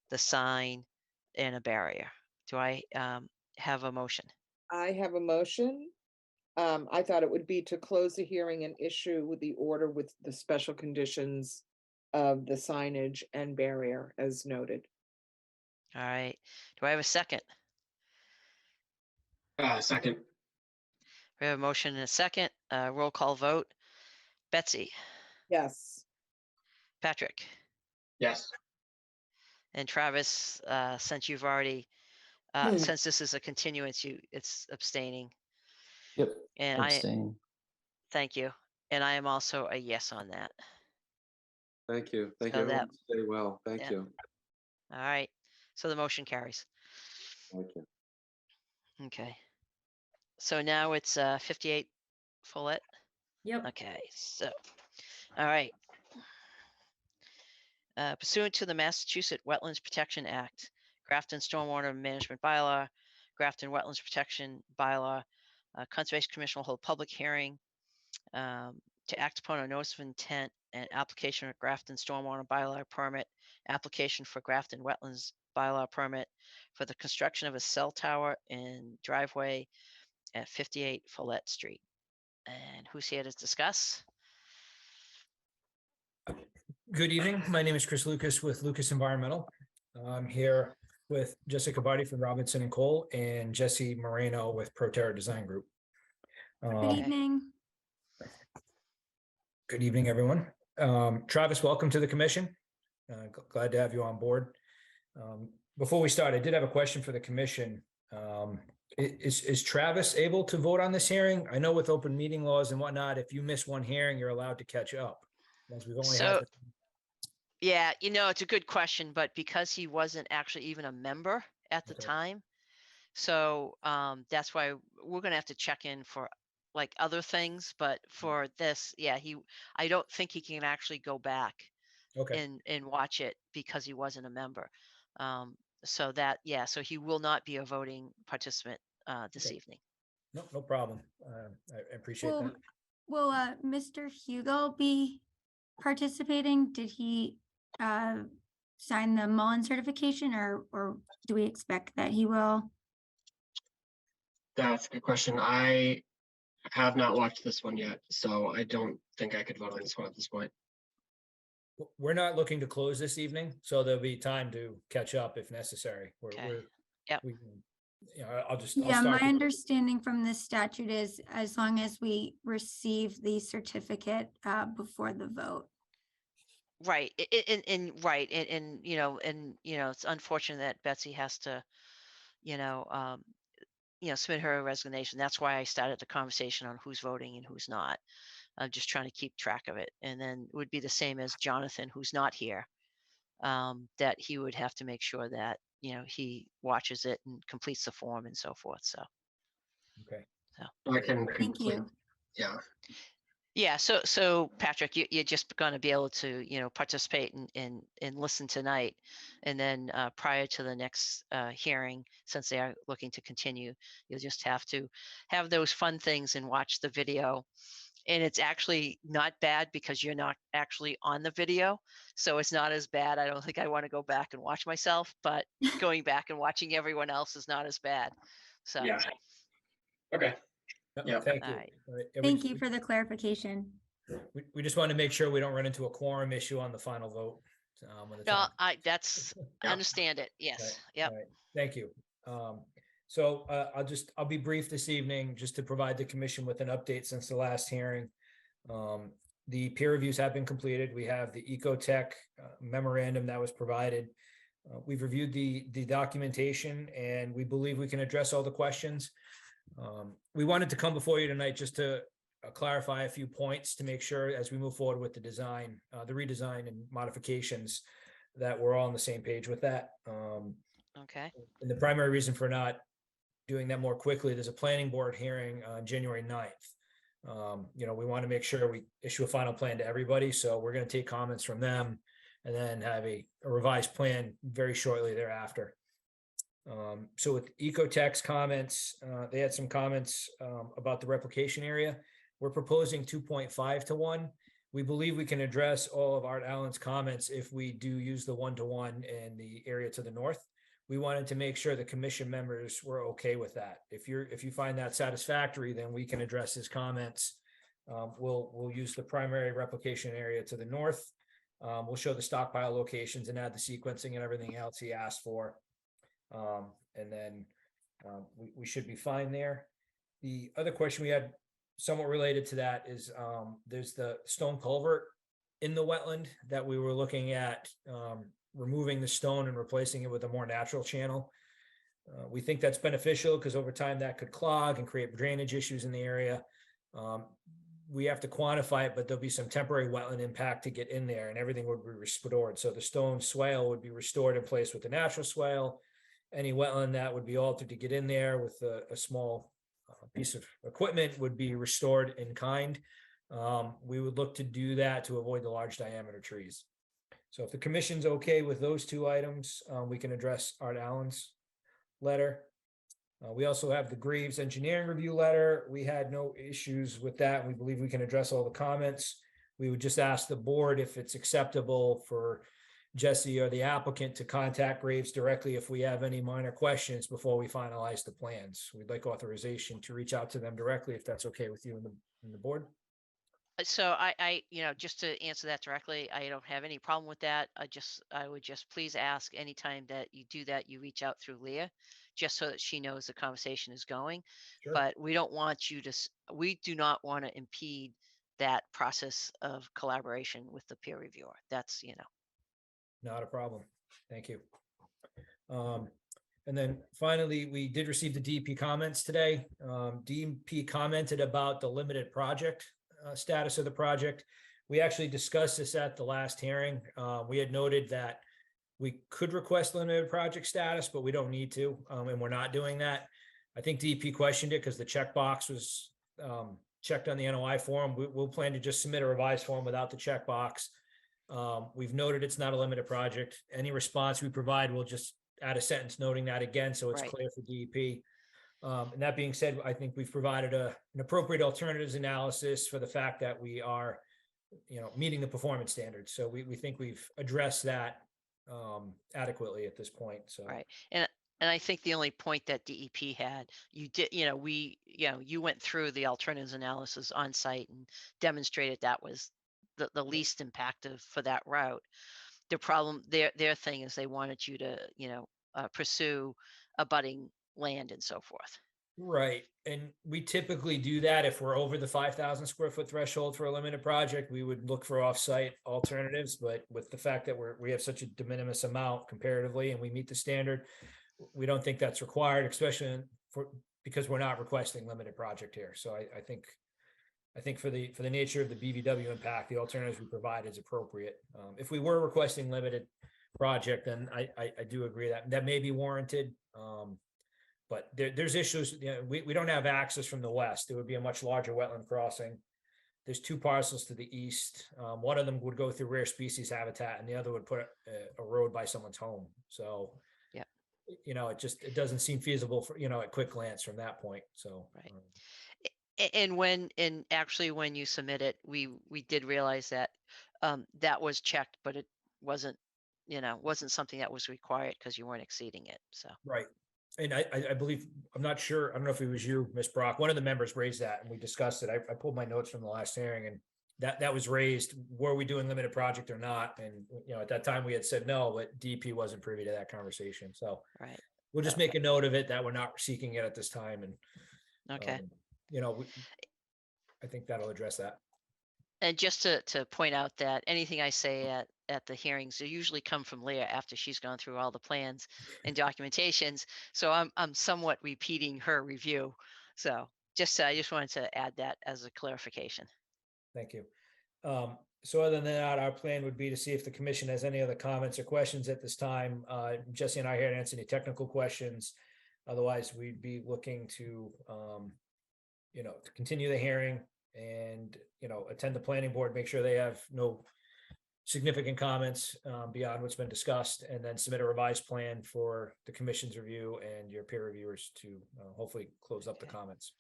the sign and a barrier. Do I have a motion? I have a motion. I thought it would be to close the hearing and issue with the order with the special conditions of the signage and barrier as noted. All right. Do I have a second? Second. We have a motion and a second. Roll call vote. Betsy, Yes. Patrick, Yes. and Travis, since you've already, since this is a continuance, it's abstaining. Yep. And Abstain. thank you. And I am also a yes on that. Thank you, thank So you, that- everyone. Stay well, thank yeah. you, All right. So the motion carries. thank you. Okay. So now it's 58 Follett. Yep. Okay, so, all right. Pursuant to the Massachusetts Wetlands Protection Act, Grafton Stormwater Management Bylaw, Grafton Wetlands Protection Bylaw, Conservation Commission will hold public hearing to act upon a notice of intent and application of Grafton Stormwater Bylaw permit, application for Grafton Wetlands Bylaw permit for the construction of a cell tower and driveway at 58 Follette Street. And who's here to discuss? Good evening. My name is Chris Lucas with Lucas Environmental. I'm here with Jessica Barty from Robinson and Cole and Jesse Moreno with Proterra Design Group. Good Um, evening. Good evening, everyone. Travis, welcome to the commission. Glad to have you on board. Before we start, I did have a question for the commission. Is Travis able to vote on this hearing? I know with open meeting laws and whatnot, if you miss one hearing, you're allowed to catch up. As we've only had So, yeah, it's a good question, but because he wasn't actually even a member at the Okay. time, so that's why we're gonna have to check in for like other things, but for this, yeah, I don't think he can actually go back Okay, and watch it because he wasn't a member. So that, yeah, so he will not be a voting participant this Okay. evening. no problem. I appreciate Will, that. will Mr. Hugo be participating? Did he sign the Mullen certification or do we expect that he will? That's a good question. I have not watched this one yet, so I don't think I could vote on this one at this point. We're not looking to close this evening, so there'll be time to catch up if necessary. Okay. Yep. I'll Yeah, my start. understanding from this statute is as long as we receive the certificate before the vote. Right. Right. It's unfortunate that Betsy has to, submit her resignation. That's why I started the conversation on who's voting and who's not. I'm just trying to keep track of it. And then it would be the same as Jonathan, who's not here, that he would have to make sure that, he watches it and completes the form and so forth. So, Okay. I can Thank complete, you. yeah. yeah. So Patrick, you're just going to be able to, participate and listen tonight. And then prior to the next hearing, since they are looking to continue, you'll just have to have those fun things and watch the video. And it's actually not bad because you're not actually on the video. So it's not as bad. I don't think I want to go back and watch myself, but going back and watching everyone else is not as bad. So, Yeah. Okay. Yeah. Thank you. All right. All right, Thank you for the clarification. We just want to make sure we don't run into a quorum issue on the final vote. When it's no, on. I Yeah. understand it. Yes. Right, Yep. all right, thank you. So I'll be brief this evening just to provide the commission with an update since the last hearing. The peer reviews have been completed. We have the Ecotech memorandum that was provided. We've reviewed the documentation and we believe we can address all the questions. We wanted to come before you tonight just to clarify a few points to make sure as we move forward with the design, the redesign and modifications that we're all on the same page with that. Okay. And the primary reason for not doing that more quickly, there's a planning board hearing on January 9th. We want to make sure we issue a final plan to everybody. So we're going to take comments from them and then have a revised plan very shortly thereafter. So with Ecotech's comments, they had some comments about the replication area. We're proposing 2.5 to 1. We believe we can address all of Art Allen's comments if we do use the 1-to-1 in the area to the north. We wanted to make sure the commission members were okay with that. If you find that satisfactory, then we can address his comments. We'll use the primary replication area to the north. We'll show the stockpile locations and add the sequencing and everything else he asked for. And then we should be fine there. The other question we had somewhat related to that is there's the stone culvert in the wetland that we were looking at removing the stone and replacing it with a more natural channel. We think that's beneficial because over time that could clog and create drainage issues in the area. We have to quantify it, but there'll be some temporary wetland impact to get in there and everything would be restored. So the stone swale would be restored in place with the natural swale. Any wetland that would be altered to get in there with a small piece of equipment would be restored in kind. we would look to do that to avoid the large diameter trees. So if the commission's okay with those two items, we can address Art Allen's letter. We also have the Graves engineering review letter. We had no issues with that. We believe we can address all the comments. We would just ask the board if it's acceptable for Jesse or the applicant to contact Graves directly if we have any minor questions before we finalize the plans. We'd like authorization to reach out to them directly if that's okay with you and the board. So just to answer that directly, I don't have any problem with that. I would just please ask anytime that you do that, you reach out through Leah, just so that she knows the conversation is going. Sure. But we don't want you to, we do not want to impede that process of collaboration with the peer reviewer. That's, Not a problem. Thank you. And then finally, we did receive the DEP comments today. DEP commented about the limited project status of the project. We actually discussed this at the last hearing. We had noted that we could request limited project status, but we don't need to, and we're not doing that. I think DEP questioned it because the checkbox was checked on the NOI form. We'll plan to just submit a revised form without the checkbox. We've noted it's not a limited project. Any response we provide, we'll just add a sentence noting that again, so it's Right. clear for DEP. And that being said, I think we've provided an appropriate alternatives analysis for the fact that we are, meeting the performance standards. So we think we've addressed that adequately at this point. So right. And I think the only point that DEP had, you did, you went through the alternatives analysis on site and demonstrated that was the least impactful for that route. The problem, their thing is they wanted you to, pursue abutting land and so forth. Right. And we typically do that if we're over the 5,000 square foot threshold for a limited project, we would look for offsite alternatives. But with the fact that we have such a de minimis amount comparatively and we meet the standard, we don't think that's required, especially because we're not requesting limited project here. So I think for the nature of the BVW impact, the alternatives we provide is appropriate. If we were requesting limited project, then I do agree that may be warranted. But there's issues, we don't have access from the west. It would be a much larger wetland crossing. There's two parcels to the east. One of them would go through rare species habitat and the other would put a road by someone's home. So, yeah, it doesn't seem feasible for, at quick glance from that point. So, right. And when you submit it, we did realize that that was checked, but it wasn't something that was required because you weren't exceeding it. So right. And I believe, I'm not sure, I don't know if it was you, Ms. Brock, one of the members raised that and we discussed it. I pulled my notes from the last hearing and that was raised. Were we doing limited project or not? And, at that time we had said no, but DEP wasn't privy to that conversation. So right. We'll just make a note of it that we're not seeking it at this time. And, okay. I think that'll address that. And just to point out that anything I say at the hearings, they usually come from Leah after she's gone through all the plans and documentations. So I'm somewhat repeating her review. So I just wanted to add that as a clarification. Thank you. So other than that, our plan would be to see if the commission has any other comments or questions at this time. Jesse and I are here to answer any technical questions. Otherwise, we'd be looking to, to continue the hearing and, attend the planning board, make sure they have no significant comments beyond what's been discussed, and then submit a revised plan for the commission's review and your peer reviewers to hopefully close up the comments.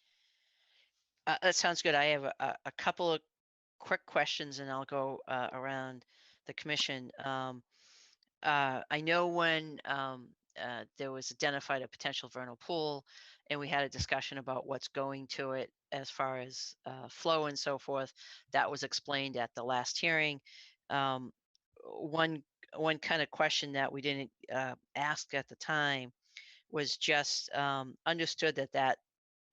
That sounds good. I have a couple of quick questions and I'll go around the commission. I know when there was identified a potential vernal pool and we had a discussion about what's going to it as far as flow and so forth, that was explained at the last hearing. One kind of question that we didn't ask at the time was just understood that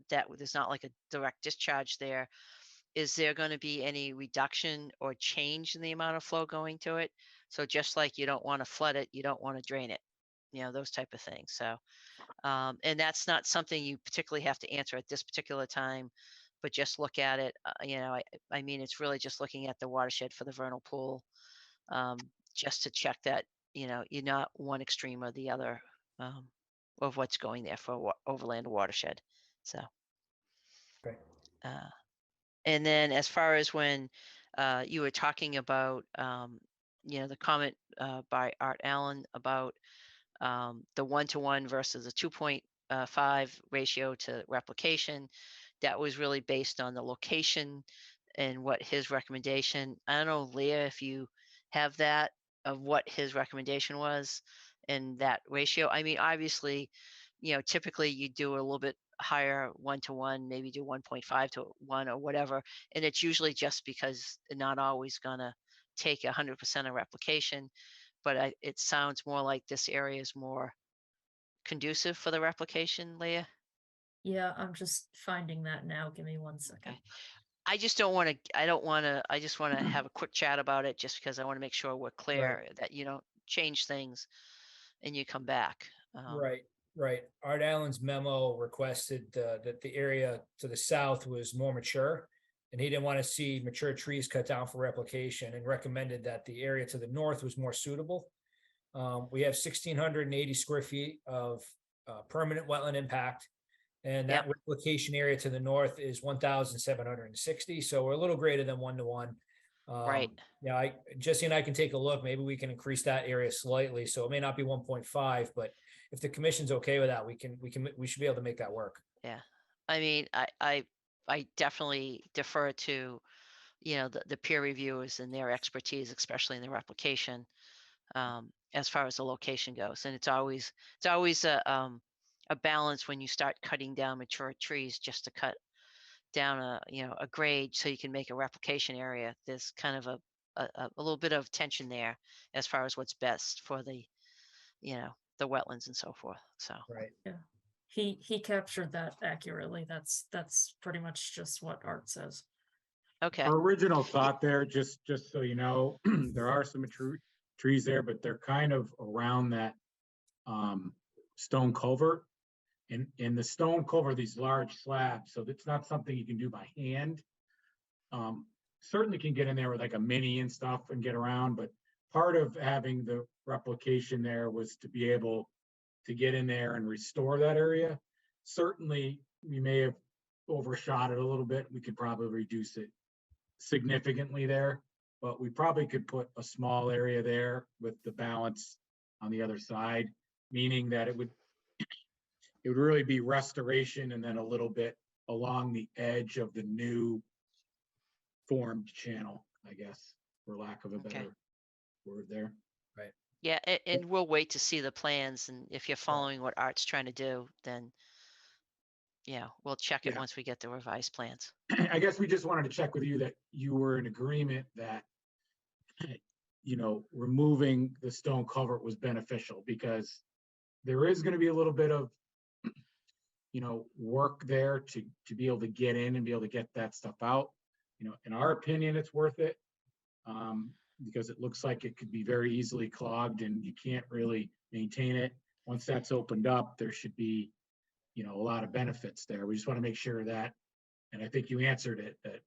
there's not like a direct discharge there. Is there going to be any reduction or change in the amount of flow going to it? So just like you don't want to flood it, you don't want to drain it, those type of things. So, and that's not something you particularly have to answer at this particular time, but just look at it. I mean, it's really just looking at the watershed for the vernal pool, just to check that, you're not one extreme or the other of what's going there for overland watershed. So, okay. And then as far as when you were talking about, the comment by Art Allen about the 1-to-1 versus a 2.5 ratio to replication, that was really based on the location and what his recommendation. I don't know, Leah, if you have that of what his recommendation was and that ratio. I mean, obviously, typically you do a little bit higher 1-to-1, maybe do 1.5-to-1 or whatever. And it's usually just because they're not always gonna take 100% of replication. But it sounds more like this area is more conducive for the replication, Leah. Yeah, I'm just finding that now. Give me 1 second. Okay. I just want to have a quick chat about it just because I want to make sure we're clear that you don't change things and you come back. Right, right. Art Allen's memo requested that the area to the south was more mature, and he didn't want to see mature trees cut down for replication, and recommended that the area to the north was more suitable. We have 1,680 square feet of permanent wetland impact, and that replication area to the north is 1,760. So we're a little greater than 1-to-1. Right. Yeah, Jesse and I can take a look. Maybe we can increase that area slightly. So it may not be 1.5, but if the commission's okay with that, we should be able to make that work. Yeah. I mean, I definitely defer to, the peer reviewers and their expertise, especially in the replication, as far as the location goes. And it's always a balance when you start cutting down mature trees just to cut down a grade so you can make a replication area. There's kind of a little bit of tension there as far as what's best for the wetlands and so forth. So Right. Yeah. He captured that accurately. That's pretty much just what Art says. okay. Our original thought there, just so you know, there are some mature trees there, but they're kind of around that stone culvert. And in the stone culvert, these large slabs, so it's not something you can do by hand. Certainly can get in there with like a mini and stuff and get around, but part of having the replication there was to be able to get in there and restore that area. Certainly, we may have overshot it a little bit. We could probably reduce it significantly there, but we probably could put a small area there with the balance on the other side, meaning that it would really be restoration and then a little bit along the edge of the new formed channel, I guess, for lack of a better word there. Right. Yeah, and we'll wait to see the plans, and if you're following what Art's trying to do, then we'll check it once we get the revised plans. I guess we just wanted to check with you that you were in agreement that removing the stone culvert was beneficial, because there is going to be a little bit of work there to be able to get in and be able to get that stuff out. In our opinion, it's worth it, because it looks like it could be very easily clogged and you can't really maintain it. Once that's opened up, there should be, a lot of benefits there. We just want to make sure that, and I think you answered it, that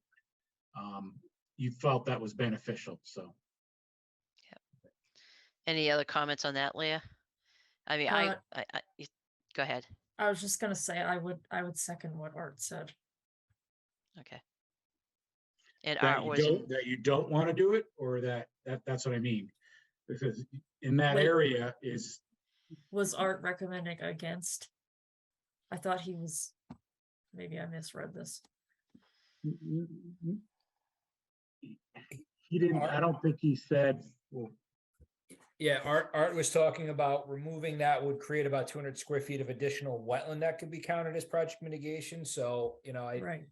you felt that was beneficial. So. Any other comments on that, Leah? I mean, go ahead. I was just gonna say I would second what Art said. Okay. And That Art you was don't, that you don't want to do it, or that's what I mean, because in that area is. Was Art recommending against? I thought he was, maybe I misread this. He didn't, I don't think he said, well, Yeah, Art was talking about removing that would create about 200 square feet of additional wetland that could be counted as project mitigation. So, Right.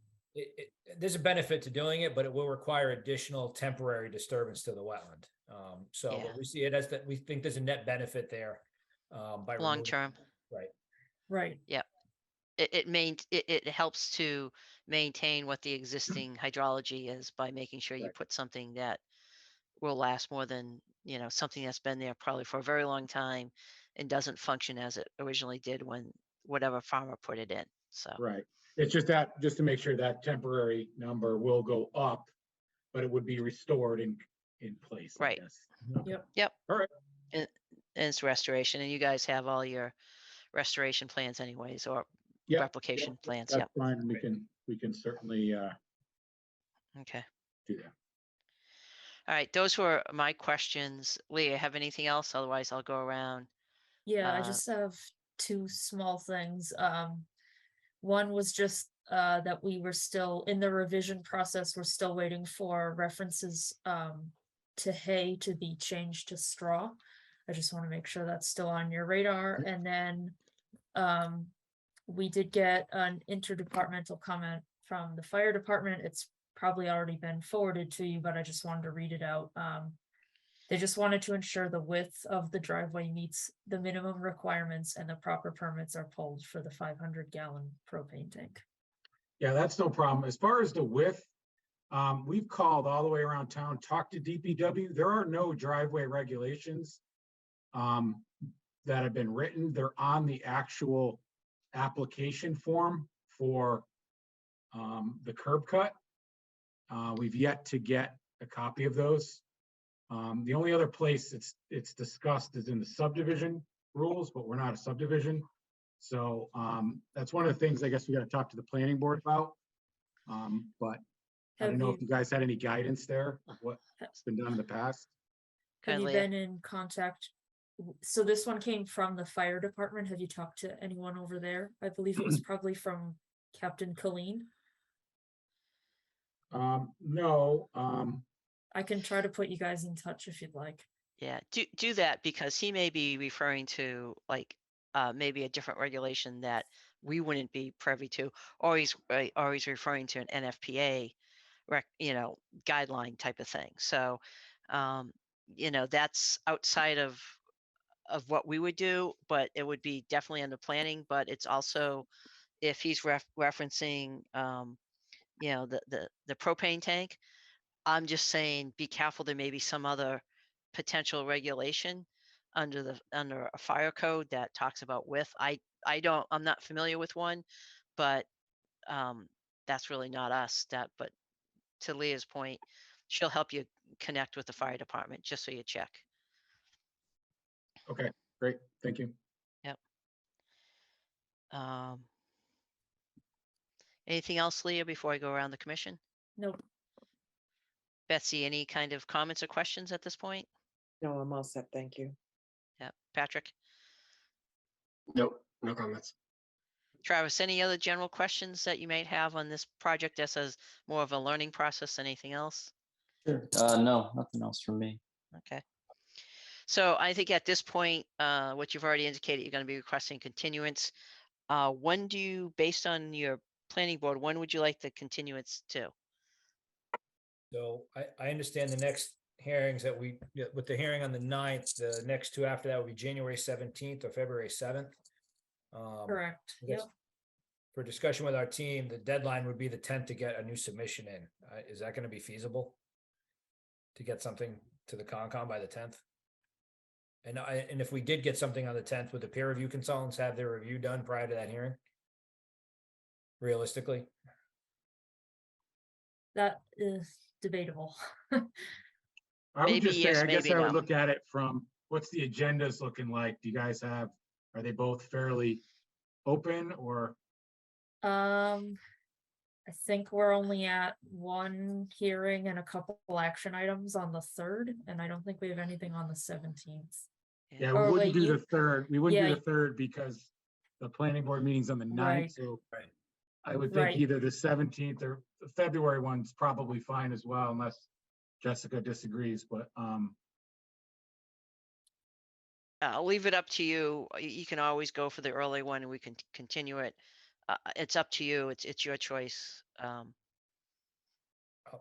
There's a benefit to doing it, but it will require additional temporary disturbance to the wetland. But we see it as that we think there's a net benefit there by long term. Right. Right. Yeah. It helps to maintain what the existing hydrology is by making sure you put something that will last more than, something that's been there probably for a very long time and doesn't function as it originally did when whatever farmer put it in. So. right. It's just to make sure that temporary number will go up, but it would be restored in place. Right. I guess. Yep. Yep. All right. And it's restoration, and you guys have all your restoration plans anyways, or replication plans. That's fine. We can certainly Okay. do that. All right. Those were my questions. Leah, have anything else? Otherwise, I'll go around. Yeah, I Uh, just have two small things. One was just that we were still in the revision process. We're still waiting for references to hay to be changed to straw. I just want to make sure that's still on your radar. And then we did get an interdepartmental comment from the fire department. It's probably already been forwarded to you, but I just wanted to read it out. They just wanted to ensure the width of the driveway meets the minimum requirements and the proper permits are pulled for the 500-gallon propane tank. Yeah, that's no problem. As far as the width, we've called all the way around town, talked to DPW. There are no driveway regulations that have been written. They're on the actual application form for the curb cut. We've yet to get a copy of those. The only other place it's discussed is in the subdivision rules, but we're not a subdivision. So that's one of the things I guess we got to talk to the planning board about. But I don't know if you guys had any guidance there of what's been done in the past. Have you Leah. been in contact? So this one came from the fire department. Have you talked to anyone over there? I believe it was probably from Captain Colleen. No. I can try to put you guys in touch if you'd like. Yeah, do that because he may be referring to like maybe a different regulation that we wouldn't be privy to, or he's referring to an NFPA guideline type of thing. So that's outside of what we would do, but it would be definitely under planning. But it's also if he's referencing the propane tank. I'm just saying, be careful. There may be some other potential regulation under a fire code that talks about width. I'm not familiar with one, but that's really not us. But to Leah's point, she'll help you connect with the fire department just so you check. Okay, great. Thank you. Yep. Anything else, Leah, before I go around the commission? Nope. Betsy, any kind of comments or questions at this point? No, I'm all set. Thank you. Yeah. Patrick? Nope, no comments. Travis, any other general questions that you might have on this project as more of a learning process? Anything else? Sure. No, nothing else from me. Okay. So I think at this point, what you've already indicated, you're going to be requesting continuance. When do you, based on your planning board, when would you like the continuance to? So I understand the next hearings that with the hearing on the 9th, the next two after that will be January 17th or February 7th. Correct. I guess Yep. For discussion with our team, the deadline would be the 10th to get a new submission in. Is that going to be feasible? To get something to the Concom by the 10th? And if we did get something on the 10th, would the peer review consultants have their review done prior to that hearing? Realistically? That is debatable. I would Maybe just say, yes, I guess maybe I would no. look at it from, what's the agendas looking like? Do you guys are they both fairly open or? I think we're only at one hearing and a couple action items on the 3rd, and I don't think we have anything on the 17th. Yeah, Or we wouldn't wait, do you- the third. We wouldn't do yeah. the third because the planning board meeting's on the 9th. Right. So Right. I would Right. think either the 17th or the February one's probably fine as well, unless Jessica disagrees, but I'll leave it up to you. You can always go for the early one and we can continue it. It's up to you. It's your choice.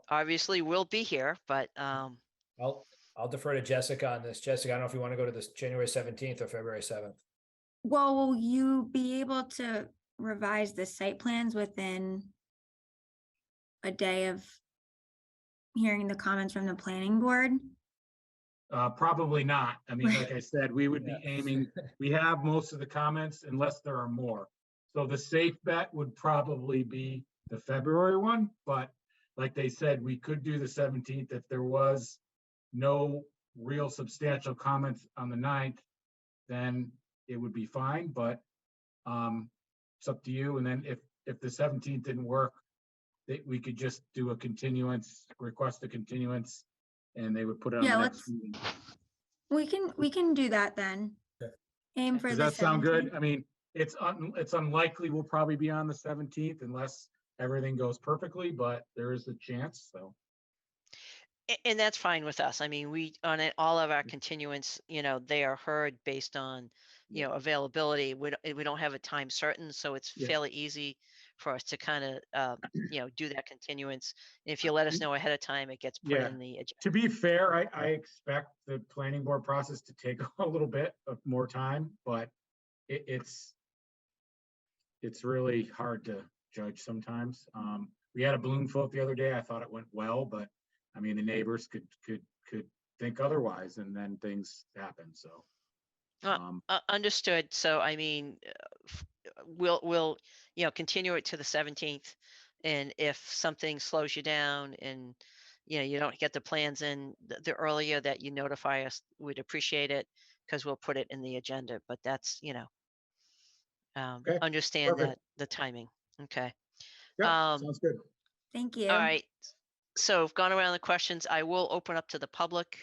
Obviously we'll be here, but I'll defer to Jessica on this. Jessica, I don't know if you want to go to this January 17th or February 7th. Well, will you be able to revise the site plans within a day of hearing the comments from the planning board? probably not. I mean, like I said, we would be Yeah. aiming, we have most of the comments unless there are more. So the safe bet would probably be the February one, but like they said, we could do the 17th if there was no real substantial comments on the 9th, then it would be fine, but it's up to you. And then if the 17th didn't work, that we could just do a continuance, request a continuance, and they would put it on Yeah, the next let's- meeting. We can do that then. Okay. Aim for Does the that sound good? 17th. I mean, it's unlikely we'll probably be on the 17th unless everything goes perfectly, but there is a chance, so. And that's fine with us. I mean, we, on it, all of our continuance, they are heard based on, availability. We don't have a time certain, so it's Yeah. fairly easy for us to kind of, do that continuance. If you let us know ahead of time, it gets put Yeah. in the agenda. To be fair, I expect the planning board process to take a little bit of more time, but it's really hard to judge sometimes. We had a balloon float the other day. I thought it went well, but I mean, the neighbors could think otherwise, and then things happen, so. Understood. So, I mean, we'll, continue it to the 17th. And if something slows you down and, you don't get the plans in, the earlier that you notify us, we'd appreciate it, because we'll put it in the agenda. But that's, Okay, understand perfect. the timing. Okay. Yeah, sounds good. Thank you. All right. So I've gone around the questions. I will open up to the public.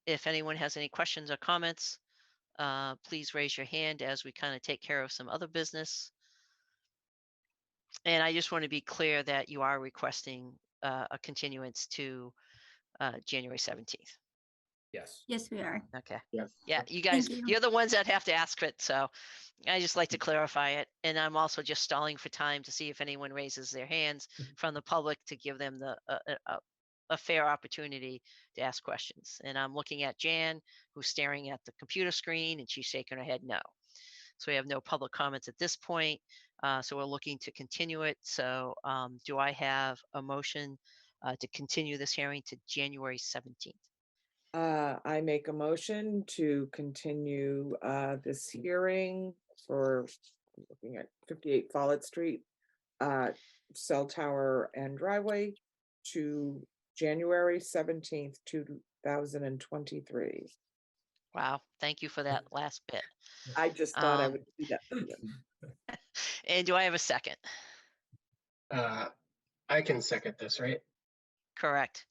If anyone has any questions or comments, please raise your hand as we kind of take care of some other business. And I just want to be clear that you are requesting a continuance to January 17th. Yes. Yes, we are. Okay. Yes. Yeah, you guys, you. you're the ones that have to ask it. So I just like to clarify it. And I'm also just stalling for time to see if anyone raises their hands from the public to give them a fair opportunity to ask questions. And I'm looking at Jan, who's staring at the computer screen, and she's shaking her head no. So we have no public comments at this point. So we're looking to continue it. So do I have a motion to continue this hearing to January 17th? I make a motion to continue this hearing for looking at 58 Follett Street, cell tower and driveway to January 17th, 2023. Wow. Thank you for that last bit. I just thought I would do that. And do I have a second? I can second this, right? Correct.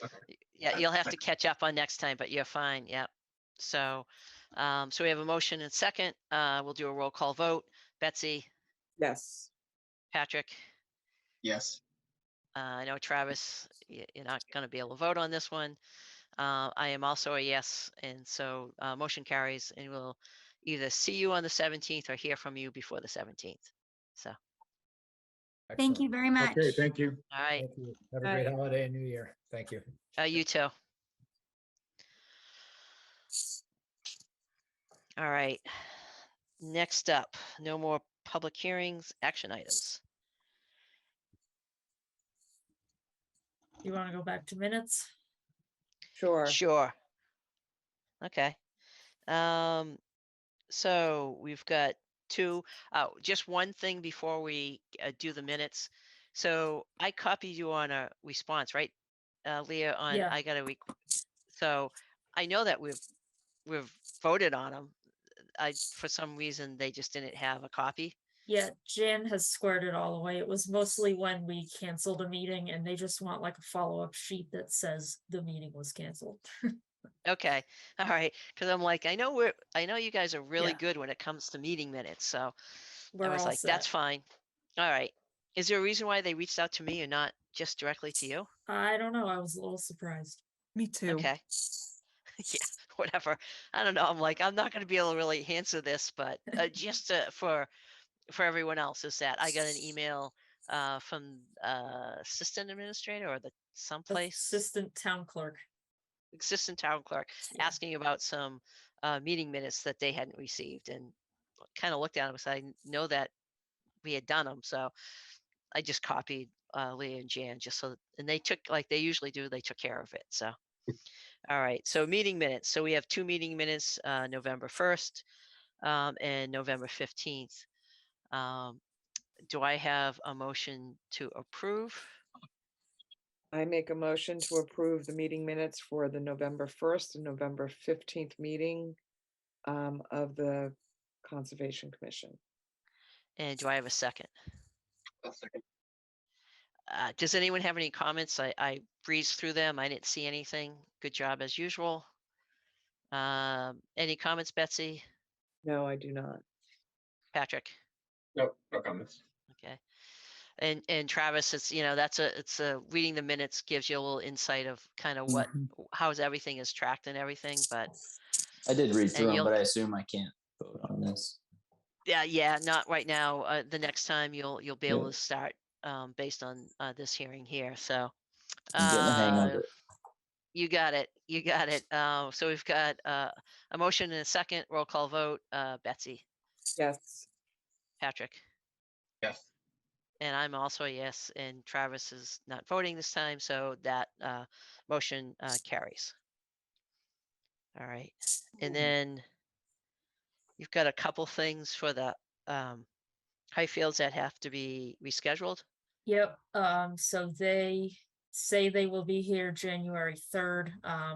Okay. Yeah, you'll have to catch up on next time, but you're fine. Yep. So, so we have a motion and second. We'll do a roll call vote. Betsy, Yes. Patrick, Yes. I know Travis, you're not going to be able to vote on this one. I am also a yes, and so motion carries, and we'll either see you on the 17th or hear from you before the 17th. So, Thank you Excellent. very much. Okay, thank you. all right, Thank you. Have a great holiday and new year. Thank you. you too. All right. Next up, no more public hearings, action items. You want to go back to minutes? Sure. Sure. Okay. So we've got just one thing before we do the minutes. So I copied you on a response, right, Leah? Yeah. I got a so I know that we've voted on them. For some reason they just didn't have a copy. Yeah, Jan has squared it all away. It was mostly when we canceled a meeting and they just want like a follow-up sheet that says the meeting was canceled. Okay. All right. Because I'm like, I know you guys are really Yeah. good when it comes to meeting minutes. So We're I was all like, that's set. fine. All right. Is there a reason why they reached out to me and not just directly to you? I don't know. I was a little surprised. Me too. Okay. Yeah, whatever. I don't know. I'm like, I'm not going to be able to really answer this, but just for everyone else is that I got an email from assistant administrator or someplace Assistant town clerk. assistant town clerk Yeah. asking about some meeting minutes that they hadn't received, and kind of looked at them and said, I know that we had done them, so I just copied Leah and Jan just so, and they took, like they usually do, they took care of it. So, all right. So meeting minutes. So we have two meeting minutes, November 1st and November 15th. Do I have a motion to approve? I make a motion to approve the meeting minutes for the November 1st and November 15th meeting of the Conservation Commission. And do I have a second? I'll second. Does anyone have any comments? I breezed through them. I didn't see anything. Good job as usual. Any comments, Betsy? No, I do not. Patrick? Nope, no comments. Okay. And Travis, it's reading the minutes gives you a little insight of kind of what, Mhm. how's everything is tracked and everything, but I did read through them, you'll- but I assume I can't vote on this. yeah, not right now. The next time you'll be able Yeah. to start based on this hearing here. So I'm getting the hang of it. you got it. You got it. So we've got a motion and a second. Roll call vote. Betsy, Yes. Patrick, Yes. and I'm also a yes. And Travis is not voting this time, so that motion carries. All right, and then you've got a couple things for the Highfields that have to be rescheduled. Yep, so they say they will be here January 3rd,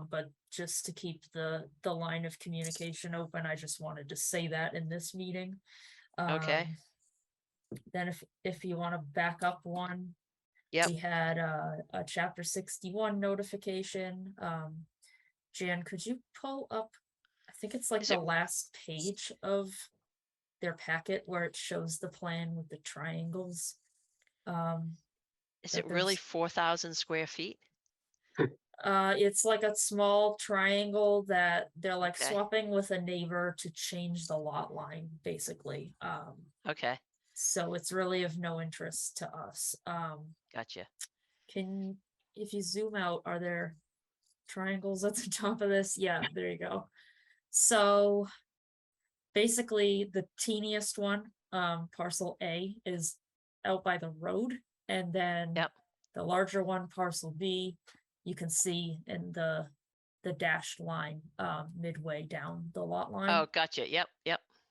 but just to keep the line of communication open, I just wanted to say that in this meeting. Okay. Then if you want to back up one, Yep. we had a chapter 61 notification. Jan, could you pull up, I think it's like Is the it- last page of their packet where it shows the plan with the triangles. Is that it really there's- 4,000 square feet? It's like a small triangle that they're like Okay. swapping with a neighbor to change the lot line, basically. Okay, So it's really of no interest to us. gotcha. If you zoom out, are there triangles at the top of this? Yeah, there you go. So basically the teeniest one, parcel A, is out by the road, and then Yep. the larger one, parcel B, you can see in the dashed line midway down the lot line. Oh, gotcha. Yep.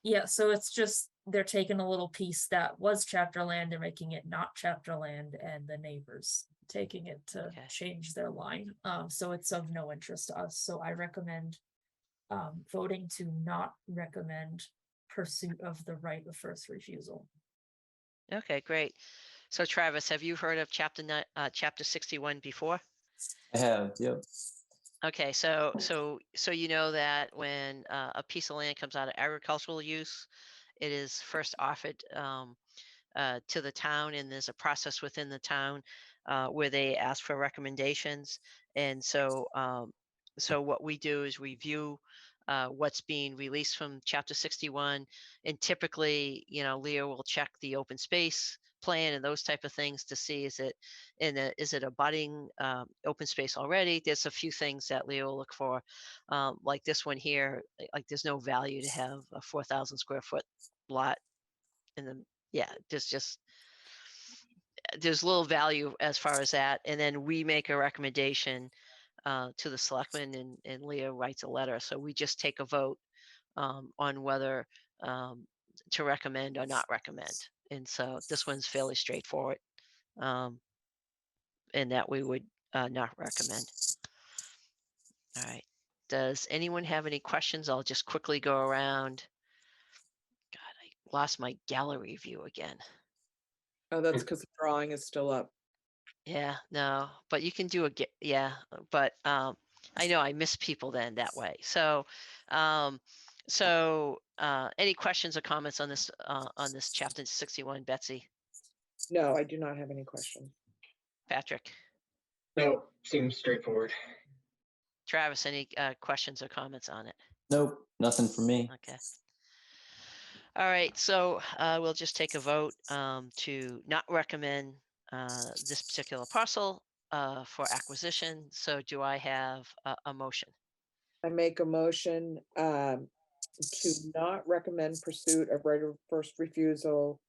Yeah, so it's just they're taking a little piece that was chapter land, they're making it not chapter land, and the neighbors taking it to Okay. change their line. So it's of no interest to us. So I recommend voting to not recommend pursuit of the right of first refusal. Okay, great. So Travis, have you heard of chapter 61 before? I have, yep. Okay, so you know that when a piece of land comes out of agricultural use, it is first offered to the town, and there's a process within the town where they ask for recommendations. And so what we do is review what's being released from chapter 61, and typically, Leo will check the open space plan and those type of things to see is it abutting open space already. There's a few things that Leo will look for, like this one here. Like there's no value to have a 4,000 square foot lot in the there's little value as far as that. And then we make a recommendation to the selectmen, and Leo writes a letter. So we just take a vote on whether to recommend or not recommend. And so this one's fairly straightforward, in that we would not recommend. All right. Does anyone have any questions? I'll just quickly go around. God, I lost my gallery view again. Oh, that's because the drawing is still up. Yeah, no, but you can do yeah, but I know I miss people then that way. So any questions or comments on this chapter 61, Betsy? No, I do not have any questions. Patrick? No, seems straightforward. Travis, any questions or comments on it? Nope, nothing for me. Okay. All right, so we'll just take a vote to not recommend this particular parcel for acquisition. So do I have a motion? I make a motion to not recommend pursuit of right of first refusal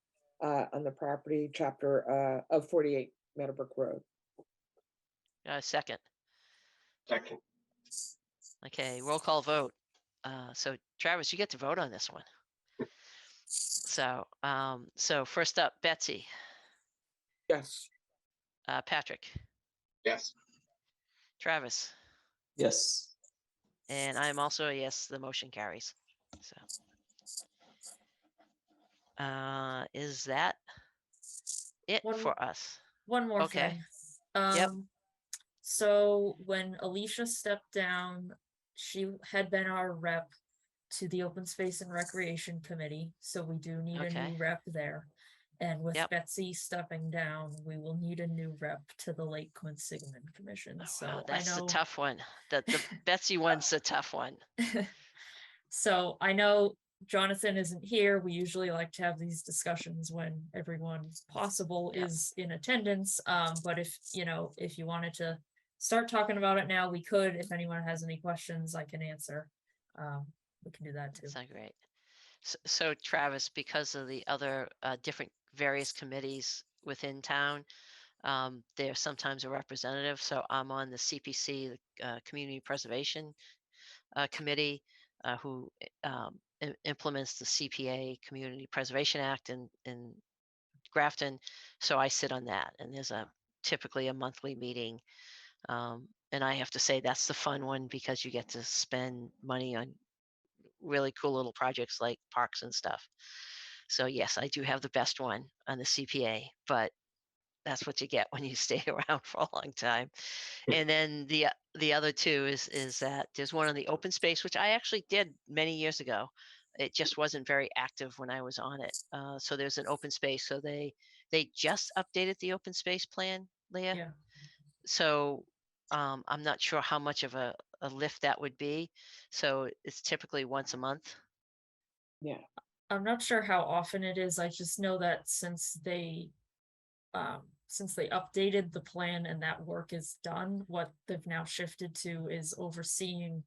on the property chapter of 48 Meadowbrook Road. Second. Second. Okay, roll call vote. So Travis, you get to vote on this one. So first up, Betsy. Yes. Patrick. Yes. Travis. Yes. And I'm also a yes, the motion carries. So is that it One- for us? one more Okay. thing. Yep. So when Alicia stepped down, she had been our rep to the Open Space and Recreation Committee, so we do need a Okay. new rep there. And with Yep. Betsy stepping down, we will need a new rep to the Lake Quinsigamond Commission. Wow, So I that's the know. tough one. The Betsy one's the tough one. So I know Jonathan isn't here. We usually like to have these discussions when everyone possible Yeah. is in attendance. But if you wanted to start talking about it now, we could. If anyone has any questions, I can answer. We can do that too. That's not great. So Travis, because of the other different various committees within town, there's sometimes a representative. So I'm on the CPC, the Community Preservation Committee, who implements the CPA, Community Preservation Act in Grafton. So I sit on that, and there's typically a monthly meeting. And I have to say that's the fun one because you get to spend money on really cool little projects like parks and stuff. So yes, I do have the best one on the CPA, but that's what you get when you stay around for a long time. And then the other two is that there's one on the open space, which I actually did many years ago. It just wasn't very active when I was on it. So there's an open space. So they just updated the open space plan, Leah. Yeah. So I'm not sure how much of a lift that would be. So it's typically once a month. Yeah. I'm not sure how often it is. I just know that since they updated the plan and that work is done, what they've now shifted to is overseeing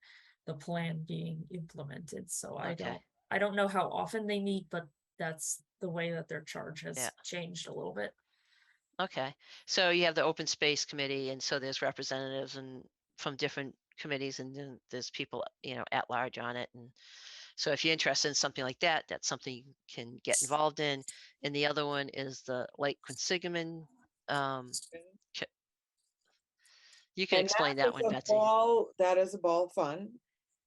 the plan being implemented. So Okay. I don't know how often they meet, but that's the way that their charge has Yeah. changed a little bit. Okay. So you have the open space committee, and so there's representatives and from different committees, and then there's people, at large on it. And so if you're interested in something like that, that's something you can get involved in. And the other one is the Lake Quinsigamond. You can And explain that one, Betsy. that is a ball fun.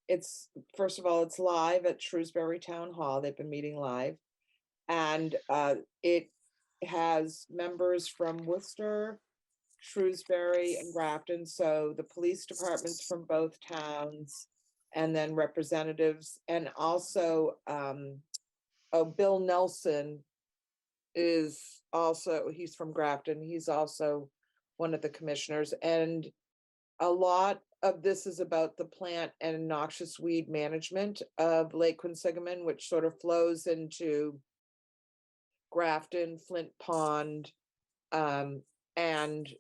It's, first of all, it's live at Shrewsbury Town Hall. They've been meeting live. And it has members from Worcester, Shrewsbury, and Grafton. So the police departments from both towns, and then representatives, and also Bill Nelson is also, he's from Grafton. He's also one of the commissioners. And a lot of this is about the plant and noxious weed management of Lake Quinsigamond, which sort of flows into Grafton, Flint Pond, and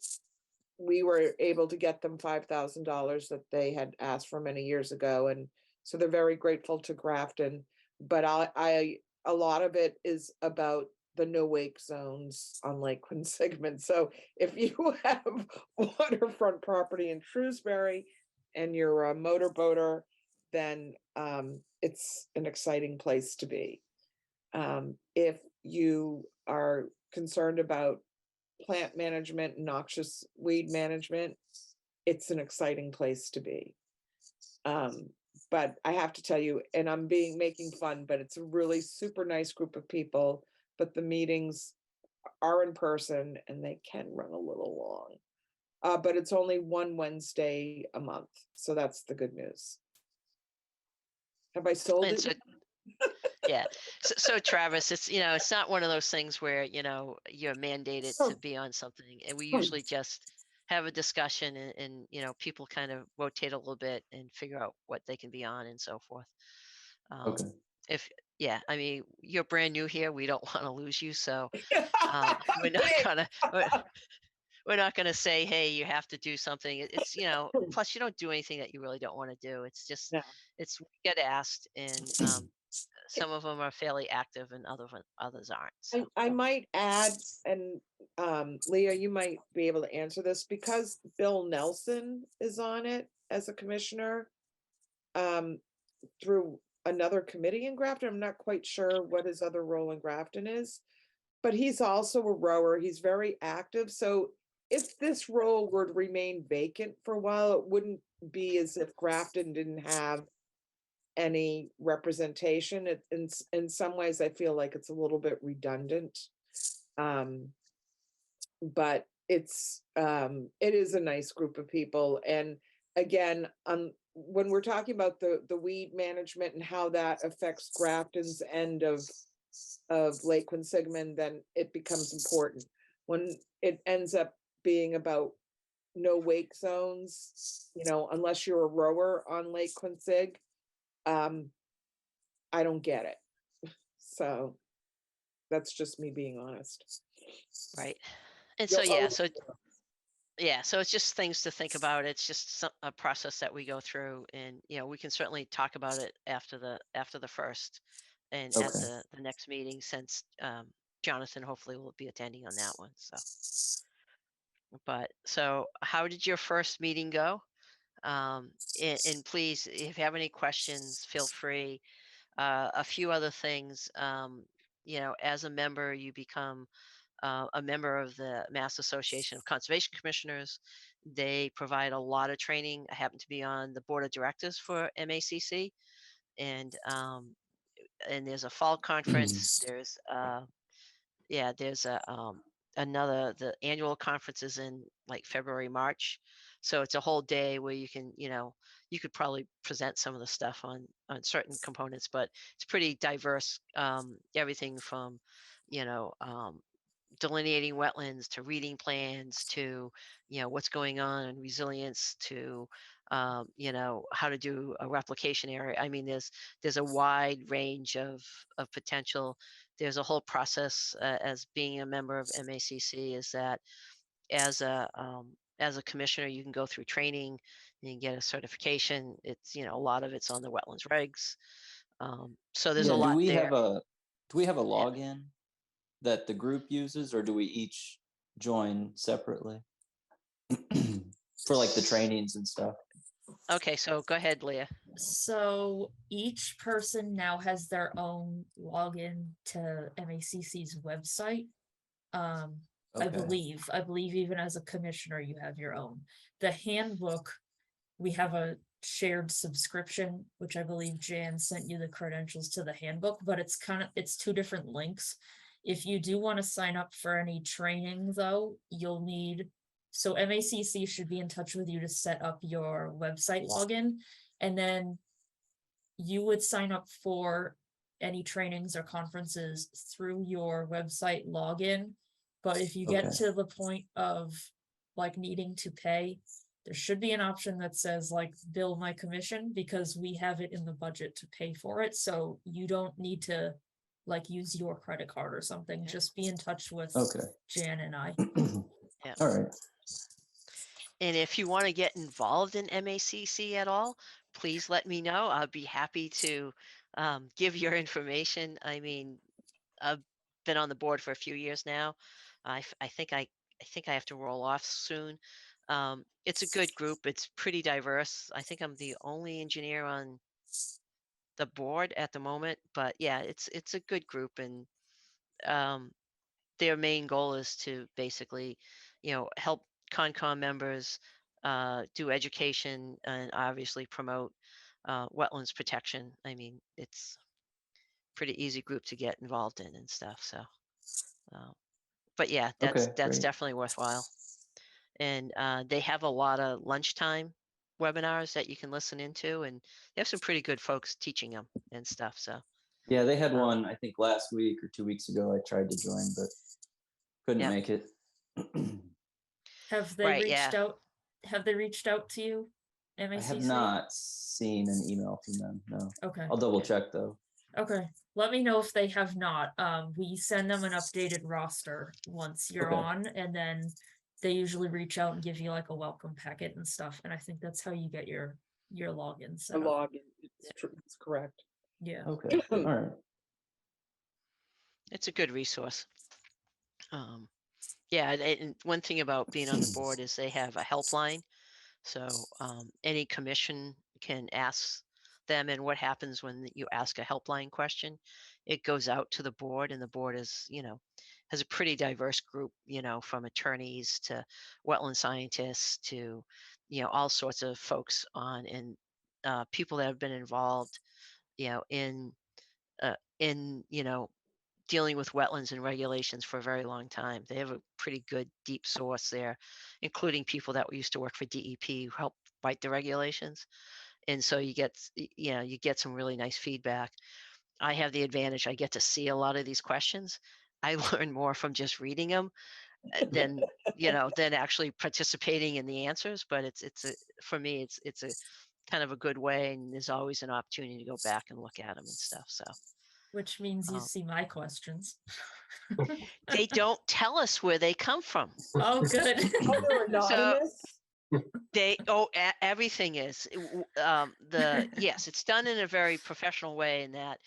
we were able to get them $5,000 that they had asked for many years ago, and so they're very grateful to Grafton. But a lot of it is about the no wake zones on Lake Quinsigamond. So if you have waterfront property in Shrewsbury and you're a motorboater, then it's an exciting place to be. If you are concerned about plant management, noxious weed management, it's an exciting place to be. But I have to tell you, and I'm making fun, but it's a really super nice group of people, but the meetings are in person and they can run a little long. But it's only one Wednesday a month. So that's the good news. Have I sold And it? so, yeah. So Travis, it's not one of those things where, you're mandated to be on something. And we usually just have a discussion and people kind of rotate a little bit and figure out what they can be on and so forth. Okay. I mean, you're brand new here. We don't want to lose you. So we're not gonna say, hey, you have to do something. It's, plus you don't do anything that you really don't want to do. It's just, No. we get asked, and some of them are fairly active and others aren't. So. I might add, and Leah, you might be able to answer this, because Bill Nelson is on it as a commissioner through another committee in Grafton. I'm not quite sure what his other role in Grafton is, but he's also a rower. He's very active. So if this role were to remain vacant for a while, it wouldn't be as if Grafton didn't have any representation. In some ways, I feel like it's a little bit redundant. But it is a nice group of people. And again, when we're talking about the weed management and how that affects Grafton's end of Lake Quinsigamond, then it becomes important. When it ends up being about no wake zones, unless you're a rower on Lake Quinsigamond, I don't get it. So that's just me being honest. Right. And so, You'll yeah, always- so it's just things to think about. It's just a process that we go through, and we can certainly talk about it after the first and at Okay. the next meeting, since Jonathan hopefully will be attending on that one. So how did your first meeting go? And please, if you have any questions, feel free. A few other things, as a member, you become a member of the Mass Association of Conservation Commissioners. They provide a lot of training. I happen to be on the board of directors for MACC, and there's a fall conference. There's the annual conference is in like February, March. So it's a whole day where you can, you could probably present some of the stuff on certain components, but it's pretty diverse. Everything from, delineating wetlands to reading plans to, what's going on in resilience to, how to do a replication area. I mean, there's a wide range of potential. There's a whole process as being a member of MACC, is that as a commissioner, you can go through training, you can get a certification. It's, a lot of it's on the wetlands regs. So there's a Yeah, lot do we there. have a login that the group uses, or do we each join separately for like the trainings and stuff? Okay, so go ahead, Leah. So each person now has their own login to MACC's website. I Okay. believe even as a commissioner, you have your own. The handbook, we have a shared subscription, which I believe Jan sent you the credentials to the handbook, but it's two different links. If you do want to sign up for any training though, so MACC should be in touch with you to set up your website login, and then you would sign up for any trainings or conferences through your website login. But if you get Okay. to the point of like needing to pay, there should be an option that says like bill my commission, because we have it in the budget to pay for it. So you don't need to like use your credit card or something. Just be in touch with Okay. Jan and I. Yeah. All right. And if you want to get involved in MACC at all, please let me know. I'll be happy to give your information. I mean, I've been on the board for a few years now. I think I have to roll off soon. It's a good group. It's pretty diverse. I think I'm the only engineer on the board at the moment, but yeah, it's a good group, and their main goal is to basically, help Concom members do education and obviously promote wetlands protection. I mean, it's pretty easy group to get involved in and stuff. So, but yeah, that's Okay, great. definitely worthwhile. And they have a lot of lunchtime webinars that you can listen into, and they have some pretty good folks teaching them and stuff. So Yeah, they had one, I think last week or 2 weeks ago. I tried to join, but couldn't Yeah. make it. Have they Right, reached yeah. out? Have they reached out to you? MACC? I have not seen an email from them. No. Okay. I'll double check though. Okay, let me know if they have not. We send them an updated roster once you're Okay. on, and then they usually reach out and give you like a welcome packet and stuff. And I think that's how you get your login A set up. login, it's true, it's correct. Yeah. Okay. All right. It's a good resource. Yeah, and one thing about being on the board is they have a helpline. So any commission can ask them, and what happens when you ask a helpline question, it goes out to the board, and the board is, has a pretty diverse group, from attorneys to wetland scientists to, all sorts of folks on, and people that have been involved, in dealing with wetlands and regulations for a very long time. They have a pretty good deep source there, including people that used to work for DEP who help write the regulations. And so you get, you get some really nice feedback. I have the advantage, I get to see a lot of these questions. I learn more from just reading them than, than actually participating in the answers. But for me, it's a kind of a good way, and there's always an opportunity to go back and look at them and stuff. So Which means you Oh. see my questions. they don't tell us where they come from. Oh, good. Oh, they're anonymous? Everything is yes, it's done in a very professional way in that,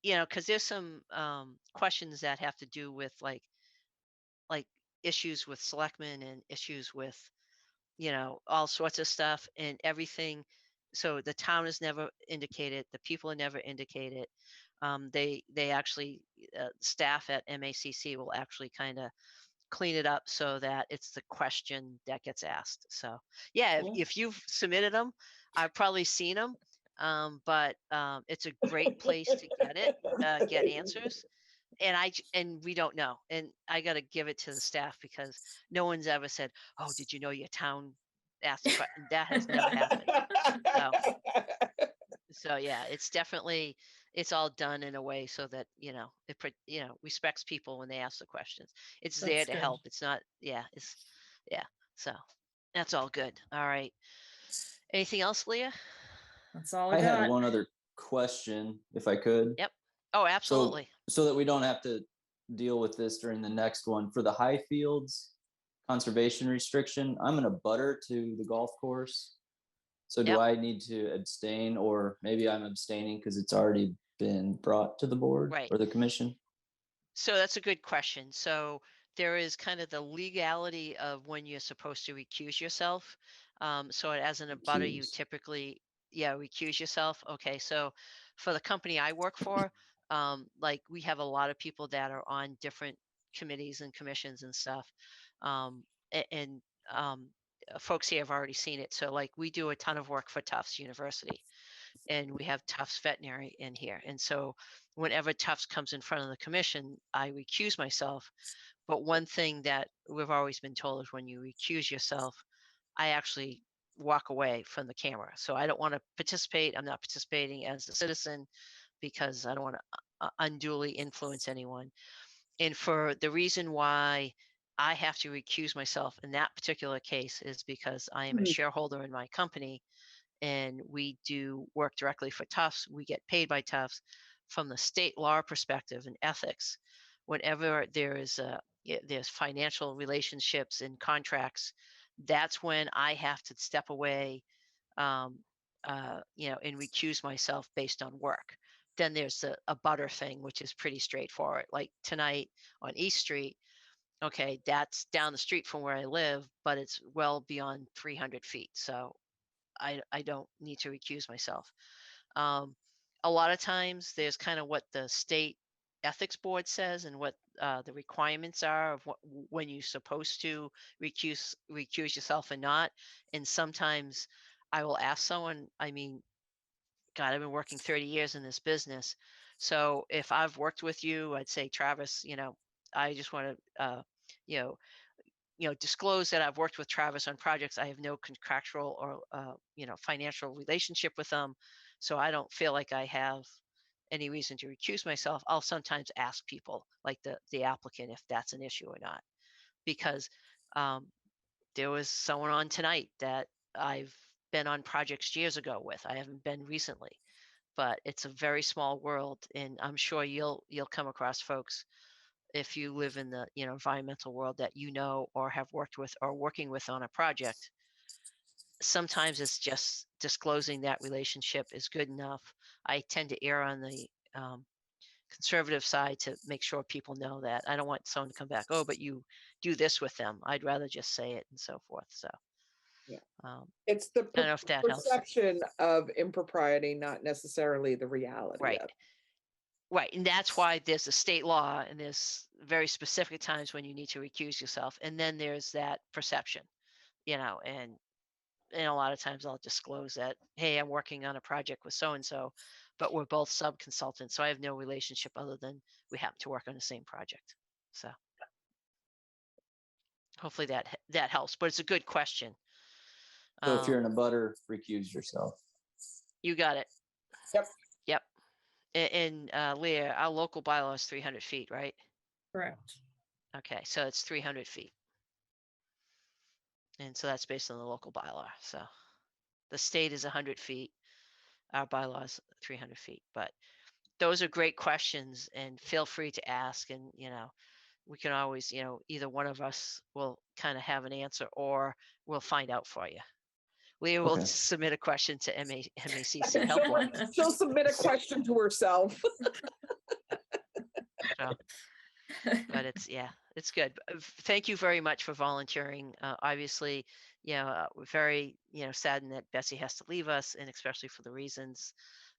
because there's some questions that have to do with like issues with selectmen and issues with all sorts of stuff and everything. So the town is never indicated, the people are never indicated. They actually staff at MACC will actually kind of clean it up so that it's the question that gets asked. So yeah, Cool. if you've submitted them, I've probably seen them. But it's a great place to get answers. And we don't know. And I got to give it to the staff because no one's ever said, "Oh, did you know your town asked a question?" That has never happened. So yeah, it's all done in a way so that respects people when they ask the questions. It's there That's to good. help. It's not, so that's all good. All right. Anything else, Leah? That's all I I got. had one other question, if I could. Yep. Oh, absolutely. So that we don't have to deal with this during the next one. For the Highfields conservation restriction, I'm in a butter to the golf course. So do Yep. I need to abstain, or maybe I'm abstaining because it's already been brought to the board Right. or the commission? So that's a good question. So there is kind of the legality of when you're supposed to recuse yourself. So as an abutter, you Recuse. typically, recuse yourself. Okay. So for the company I work for, like we have a lot of people that are on different committees and commissions and stuff. And folks here have already seen it. So like we do a ton of work for Tufts University, and we have Tufts Veterinary in here. And so whenever Tufts comes in front of the commission, I recuse myself. But one thing that we've always been told is when you recuse yourself, I actually walk away from the camera. So I don't want to participate. I'm not participating as a citizen because I don't want to unduly influence anyone. And for the reason why I have to recuse myself in that particular case is because I am a shareholder in my company, and we do work directly for Tufts. We get paid by Tufts. From the state law perspective and ethics, whenever there's financial relationships and contracts, that's when I have to step away, and recuse myself based on work. Then there's a butter thing, which is pretty straightforward. Like tonight on East Street, okay, that's down the street from where I live, but it's well beyond 300 feet. So I don't need to recuse myself. A lot of times there's kind of what the state ethics board says and what the requirements are of when you're supposed to recuse yourself and not. And sometimes I will ask someone, I mean, God, I've been working 30 years in this business. So if I've worked with you, I'd say, Travis, I just want to, you know, disclose that I've worked with Travis on projects. I have no contractual or, financial relationship with them. So I don't feel like I have any reason to recuse myself. I'll sometimes ask people like the applicant if that's an issue or not, because there was someone on tonight that I've been on projects years ago with. I haven't been recently, but it's a very small world, and I'm sure you'll come across folks if you live in the environmental world that or have worked with or working with on a project. Sometimes it's just disclosing that relationship is good enough. I tend to err on the conservative side to make sure people know that. I don't want someone to come back, oh, but you do this with them. I'd rather just say it and so forth. So Yeah. um, It's the I don't know if that helps. perception of impropriety, not necessarily the reality Right. of it. Right. And that's why there's a state law, and there's very specific times when you need to recuse yourself. And then there's that perception, and and a lot of times I'll disclose that, hey, I'm working on a project with so-and-so, but we're both sub-consultants. So I have no relationship other than we happen to work on the same project. So hopefully that helps, but it's a good question. So if you're in a butter, recuse yourself. You got it. Yep. Yep. And Leah, our local bylaw is 300 feet, right? Correct. Okay, so it's 300 feet. And so that's based on the local bylaw. So the state is 100 feet. Our bylaw is 300 feet. But those are great questions, and feel free to ask. And, we can always, either one of us will kind of have an answer, or we'll find out for you. Leah will Okay. submit a question to MACC helpline. She'll submit a question to herself. So, but it's good. Thank you very much for volunteering. Obviously, we're very, saddened that Betsy has to leave us, and especially for the reasons.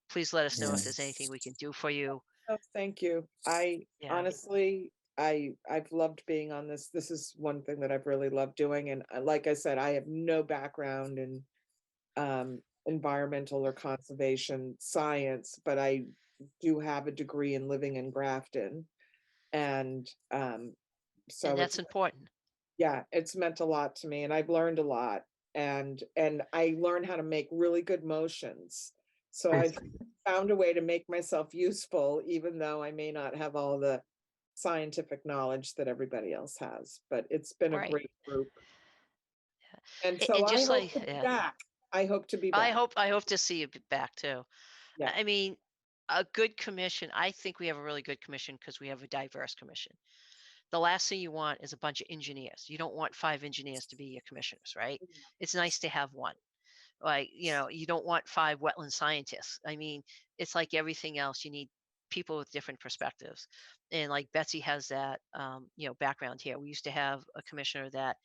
Please let us know if there's anything we can do for you. Oh, thank you. Yeah. Honestly, I've loved being on this. This is one thing that I've really loved doing. And like I said, I have no background in environmental or conservation science, but I do have a degree in living in Grafton. And so And that's important. yeah, it's meant a lot to me, and I've learned a lot, and I learned how to make really good motions. So I've found a way to make myself useful, even though I may not have all the scientific knowledge that everybody else has. But it's been a Right. great group. And And so I just hope like, to be yeah. back. I hope to be back. I hope to see you back too. Yeah. I mean, a good commission, I think we have a really good commission because we have a diverse commission. The last thing you want is a bunch of engineers. You don't want 5 engineers to be your commissioners, right? It's nice to have one. Like, you don't want 5 wetland scientists. I mean, it's like everything else. You need people with different perspectives. And like Betsy has that, background here. We used to have a commissioner that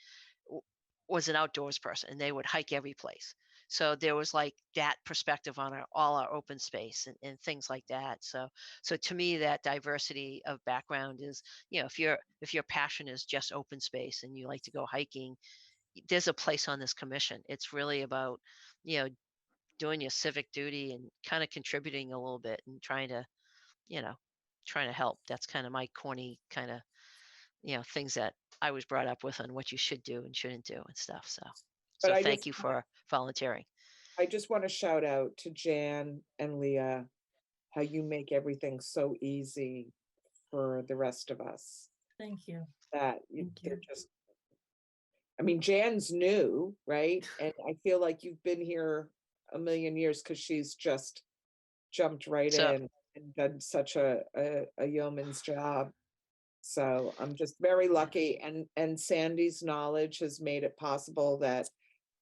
was an outdoors person, and they would hike every place. So there was like that perspective on all our open space and things like that. So to me, that diversity of background is, if your passion is just open space and you like to go hiking, there's a place on this commission. It's really about, doing your civic duty and kind of contributing a little bit and trying to help. That's kind of my corny kind of, things that I was brought up with on what you should do and shouldn't do and stuff. So But I thank just you for volunteering. I just want to shout out to Jan and Leah, how you make everything so easy for the rest of us. Thank you. That Thank they're you. just, I mean, Jan's new, right? And I feel like you've been here a million years because she's just jumped right So- in and done such a yeoman's job. So I'm just very lucky, and Sandy's knowledge has made it possible that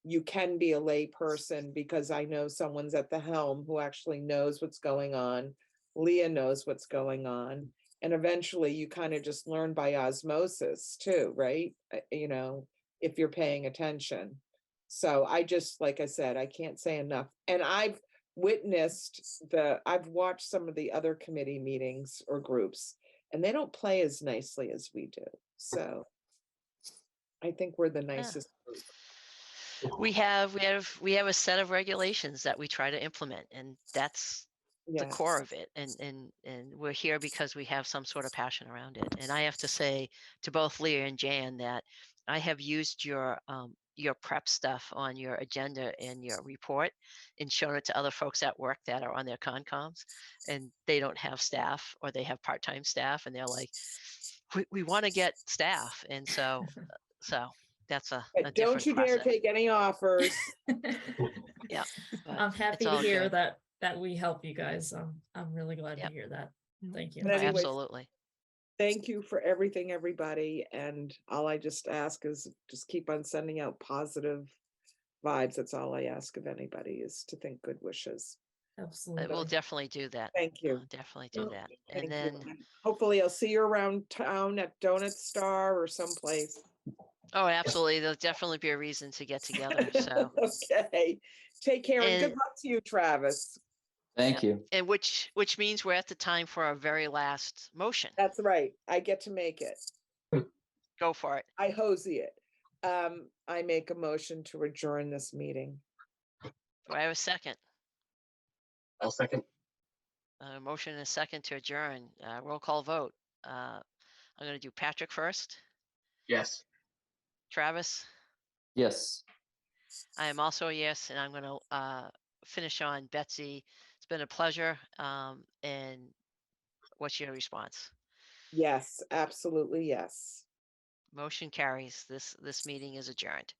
you can be a lay person, because I know someone's at the helm who actually knows what's going on. Leah knows what's going on. And eventually you kind of just learn by osmosis too, right? If you're paying attention. So I just, like I said, I can't say enough. And I've watched some of the other committee meetings or groups, and they don't play as nicely as we do. So I think we're the nicest group. We have a set of regulations that we try to implement, and that's the core of it. And we're here because we have some sort of passion around it. And I have to say to both Leah and Jan that I have used your prep stuff on your agenda and your report and shown it to other folks at work that are on their Concoms, and they don't have staff, or they have part-time staff, and they're like, we want to get staff. And so that's a But don't different you dare process. take any offers. Yeah, but I'm happy it's to all hear good. that we help you guys. I'm really glad Yep. to hear that. Thank you. But anyways, Absolutely. Thank you for everything, everybody. And all I just ask is just keep on sending out positive vibes. That's all I ask of anybody, is to think good wishes. Absolutely. We'll definitely do that. Thank you. I'll definitely do that. Thank And you. then, And hopefully I'll see you around town at Donut Star or someplace. oh, absolutely. There'll definitely be a reason to get together. So, Okay. Take care, and good And- luck to you, Travis. Thank you. and which means we're at the time for our very last motion. That's right. I get to make it. Go for it. I hosey it. I make a motion to adjourn this meeting. Do I have a second? I'll second. Motion and a second to adjourn. Roll call vote. I'm going to do Patrick first. Yes. Travis? Yes. I am also a yes, and I'm going to finish on Betsy. It's been a pleasure. And what's your response? Yes, absolutely, yes. Motion carries. This meeting is adjourned.